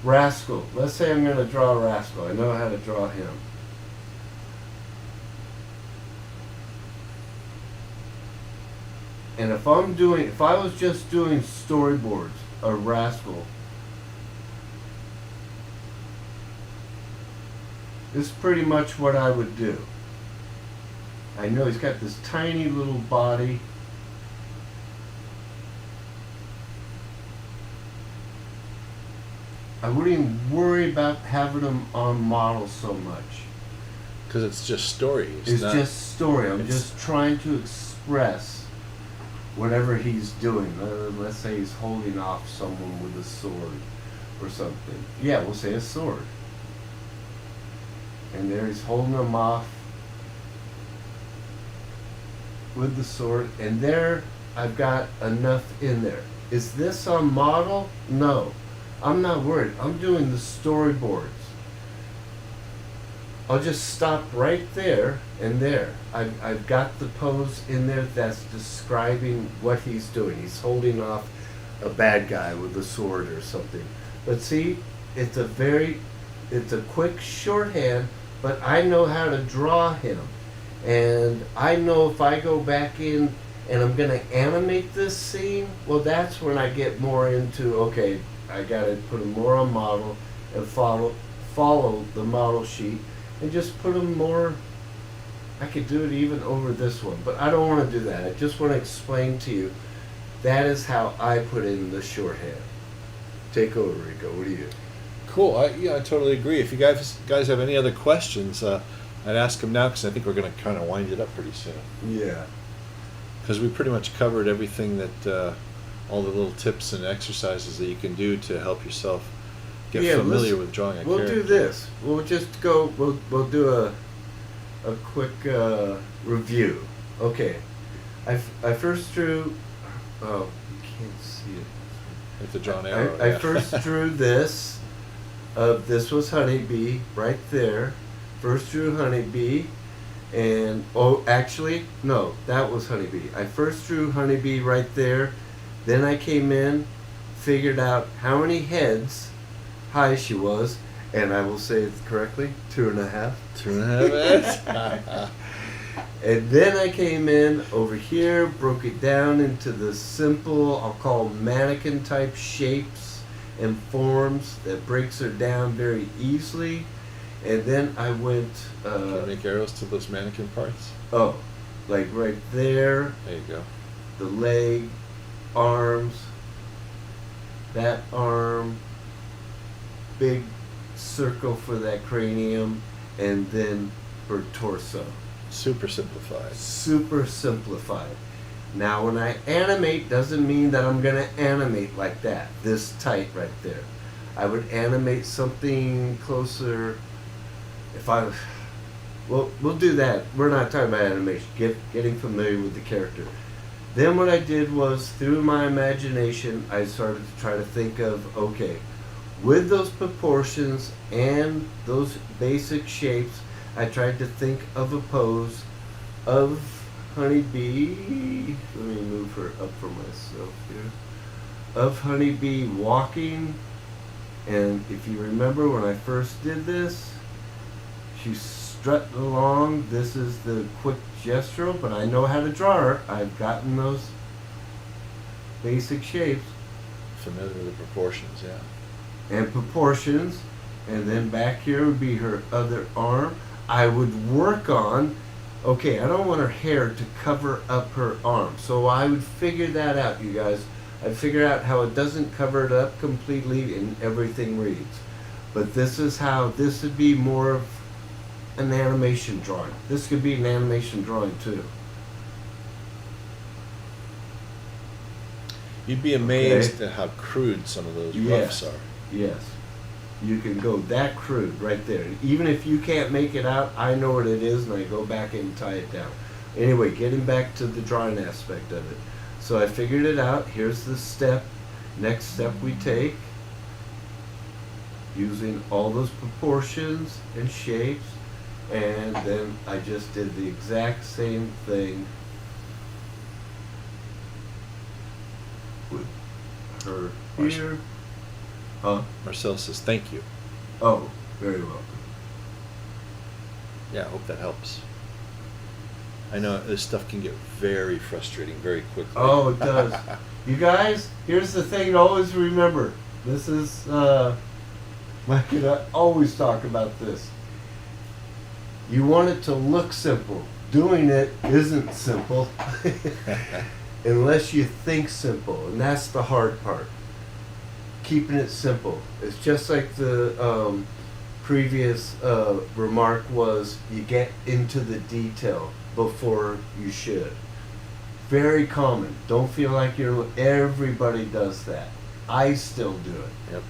[SPEAKER 1] Rascal. Let's say I'm going to draw Rascal. I know how to draw him. And if I was just doing storyboards of Rascal, this is pretty much what I would do. I know he's got this tiny little body. I wouldn't even worry about having him on model so much.
[SPEAKER 2] Because it's just story.
[SPEAKER 1] It's just story. I'm just trying to express whatever he's doing. Let's say he's holding off someone with a sword or something. Yeah, we'll say a sword. And there he's holding them off with the sword. And there I've got enough in there. Is this on model? No. I'm not worried. I'm doing the storyboards. I'll just stop right there and there. I've got the pose in there that's describing what he's doing. He's holding off a bad guy with a sword or something. But see, it's a quick shorthand, but I know how to draw him. And I know if I go back in and I'm going to animate this scene, well, that's when I get more into, okay, I got to put him more on model and follow the model sheet and just put him more. I could do it even over this one, but I don't want to do that. I just want to explain to you, that is how I put in the shorthand. Take over, Rico. What do you?
[SPEAKER 2] Cool. I totally agree. If you guys have any other questions, I'd ask them now because I think we're going to kind of wind it up pretty soon.
[SPEAKER 1] Yeah.
[SPEAKER 2] Because we pretty much covered everything that, all the little tips and exercises that you can do to help yourself get familiar with drawing a character.
[SPEAKER 1] We'll do this. We'll just go. We'll do a quick review. Okay. I first drew. Oh, you can't see it.
[SPEAKER 2] With the drawn arrow.
[SPEAKER 1] I first drew this. This was Honeybee right there. First drew Honeybee, and actually no, that was Honeybee. I first drew Honeybee right there. Then I came in, figured out how many heads high she was, and I will say it correctly, 2.5.
[SPEAKER 2] 2.5 heads.
[SPEAKER 1] And then I came in over here, broke it down into the simple, I'll call mannequin type shapes and forms that breaks her down very easily. And then I went...
[SPEAKER 2] Can you make arrows to those mannequin parts?
[SPEAKER 1] Oh, like right there.
[SPEAKER 2] There you go.
[SPEAKER 1] The leg, arms, that arm, big circle for that cranium, and then her torso.
[SPEAKER 2] Super simplified.
[SPEAKER 1] Super simplified. Now when I animate, doesn't mean that I'm going to animate like that, this tight right there. I would animate something closer. We'll do that. We're not talking about animation. Getting familiar with the character. Then what I did was, through my imagination, I started to try to think of, okay, with those proportions and those basic shapes, I tried to think of a pose of Honeybee. Let me move her up for myself here. Of Honeybee walking. And if you remember when I first did this, she's strutting along. This is the quick gesture, but I know how to draw her. I've gotten those basic shapes.
[SPEAKER 2] Familiar with the proportions, yeah.
[SPEAKER 1] And proportions. And then back here would be her other arm. I would work on, okay, I don't want her hair to cover up her arm. So I would figure that out, you guys. I'd figure out how it doesn't cover it up completely and everything reads. But this is how, this would be more of an animation drawing. This could be an animation drawing too.
[SPEAKER 2] You'd be amazed at how crude some of those roughs are.
[SPEAKER 1] Yes. You can go that crude right there. Even if you can't make it out, I know what it is, and I go back and tie it down. Anyway, getting back to the drawing aspect of it. So I figured it out. Here's the step. Next step we take, using all those proportions and shapes, and then I just did the exact same thing with her here. Huh?
[SPEAKER 2] Marcel says, thank you.
[SPEAKER 1] Oh, very welcome.
[SPEAKER 2] Yeah, I hope that helps. I know this stuff can get very frustrating very quickly.
[SPEAKER 1] Oh, it does. You guys, here's the thing to always remember. This is, Mike and I always talk about this. You want it to look simple. Doing it isn't simple unless you think simple, and that's the hard part. Keeping it simple. It's just like the previous remark was, you get into the detail before you should. Very common. Don't feel like everybody does that. I still do it.
[SPEAKER 2] Yep.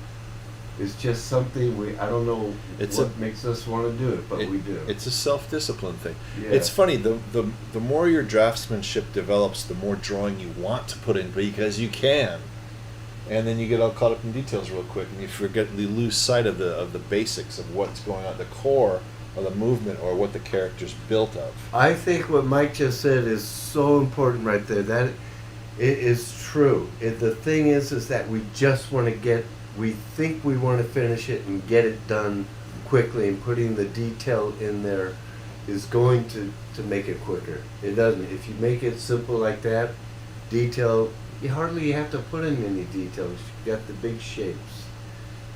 [SPEAKER 1] It's just something I don't know what makes us want to do it, but we do.
[SPEAKER 2] It's a self-discipline thing.
[SPEAKER 1] Yeah.
[SPEAKER 2] It's funny, the more your draftsmanship develops, the more drawing you want to put in because you can. And then you get all caught up in details real quick, and you lose sight of the basics of what's going on, the core of the movement or what the character's built of.
[SPEAKER 1] I think what Mike just said is so important right there. That it is true. The thing is that we just want to get we think we want to finish it and get it done quickly, and putting the detail in there is going to make it quicker. It doesn't. If you make it simple like that, detail, you hardly have to put in any details. You got the big shapes.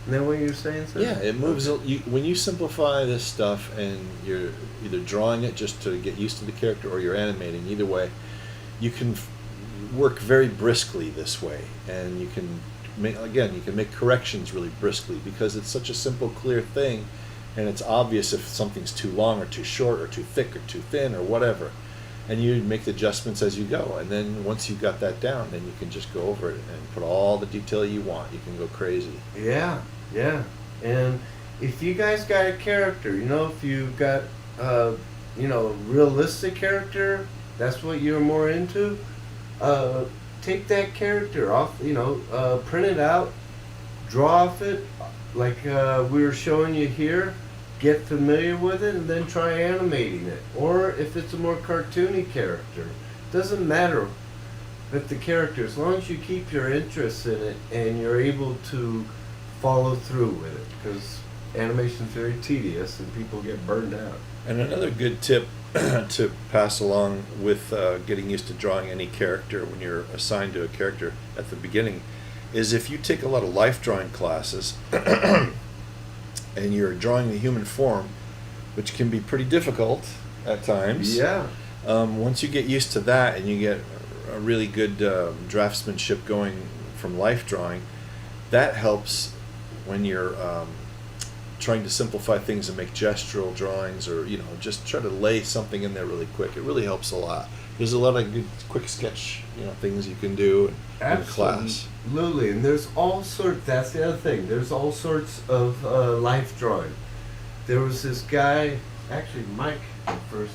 [SPEAKER 1] Isn't that what you're saying, sir?
[SPEAKER 2] Yeah, it moves. When you simplify this stuff and you're either drawing it just to get used to the character or you're animating, either way, you can work very briskly this way, and you can make corrections really briskly because it's such a simple, clear thing, and it's obvious if something's too long or too short or too thick or too thin or whatever, and you make the adjustments as you go. And then once you've got that down, then you can just go over it and put all the detail you want. You can go crazy.
[SPEAKER 1] Yeah. And if you guys got a character, if you got a realistic character, that's what you're more into, take that character off, print it out, draw off it like we were showing you here, get familiar with it, and then try animating it. Or if it's a more cartoony character, doesn't matter if the character, as long as you keep your interest in it and you're able to follow through with it, because animation is very tedious and people get burned out.
[SPEAKER 2] And another good tip to pass along with getting used to drawing any character when you're assigned to a character at the beginning is if you take a lot of life drawing classes and you're drawing the human form, which can be pretty difficult at times.
[SPEAKER 1] Yeah.
[SPEAKER 2] Once you get used to that and you get a really good draftsmanship going from life drawing, that helps when you're trying to simplify things and make gestural drawings, or just try to lay something in there really quick. It really helps a lot. There's a lot of good quick sketch things you can do in class.
[SPEAKER 1] Absolutely, and there's all sorts. That's the other thing. There's all sorts of life drawing. There was this guy, actually Mike first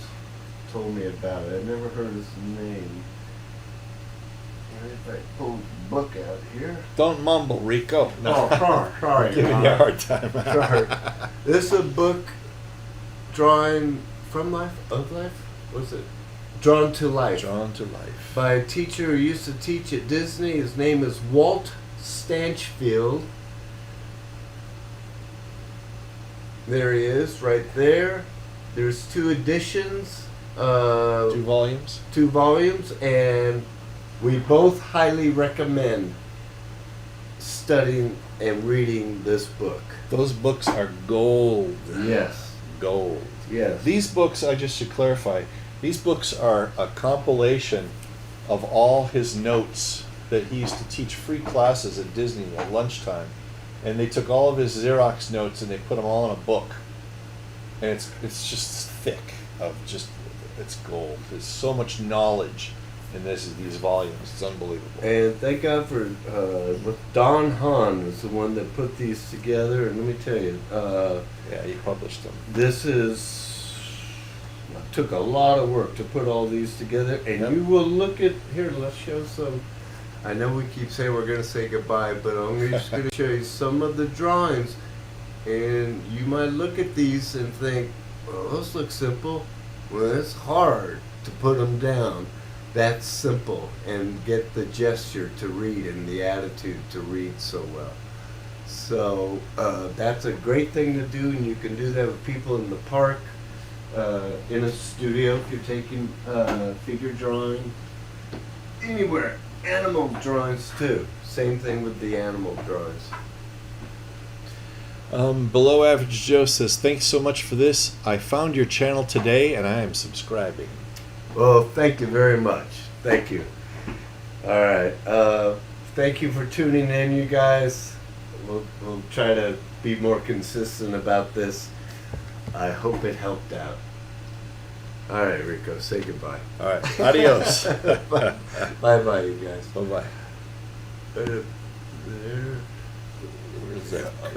[SPEAKER 1] told me about it. I never heard his name. If I pull the book out here.
[SPEAKER 2] Don't mumble, Rico.
[SPEAKER 1] No. Oh, sorry.
[SPEAKER 2] I'm giving you a hard time.
[SPEAKER 1] Sorry. This is a book drawing from life, of life? What's it? Drawn to Life.
[SPEAKER 2] Drawn to Life.
[SPEAKER 1] By a teacher who used to teach at Disney. His name is Walt Stanchfield. There he is, right there. There's 2 editions.
[SPEAKER 2] 2 volumes.
[SPEAKER 1] 2 volumes, and we both highly recommend studying and reading this book.
[SPEAKER 2] Those books are gold.
[SPEAKER 1] Yes.
[SPEAKER 2] Gold.
[SPEAKER 1] Yes.
[SPEAKER 2] These books, I just should clarify, these books are a compilation of all his notes that he used to teach free classes at Disney at lunchtime. And they took all of his Xerox notes and they put them all in a book. And it's just thick it's gold. There's so much knowledge in these volumes. It's unbelievable.
[SPEAKER 1] And thank God for Don Hahn is the one that put these together. And let me tell you,
[SPEAKER 2] yeah, he published them.
[SPEAKER 1] This took a lot of work to put all these together. And you will look at here. Let's show some. I know we keep saying we're going to say goodbye, but I'm just going to show you some of the drawings. And you might look at these and think, well, those look simple. Well, it's hard to put them down. That's simple, and get the gesture to read and the attitude to read so well. So that's a great thing to do, and you can do that with people in the park, in a studio if you're taking figure drawing, anywhere. Animal drawings too. Same thing with the animal drawings.
[SPEAKER 2] Below Average Joe says, thanks so much for this. I found your channel today and I am subscribing.
[SPEAKER 1] Well, thank you very much. Thank you. All right. Thank you for tuning in, you guys. We'll try to be more consistent about this. I hope it helped out. All right, Rico, say goodbye.
[SPEAKER 2] All right. Adios.
[SPEAKER 1] Bye-bye, you guys.
[SPEAKER 2] Bye-bye.
[SPEAKER 1] There.
[SPEAKER 2] Where's that curse?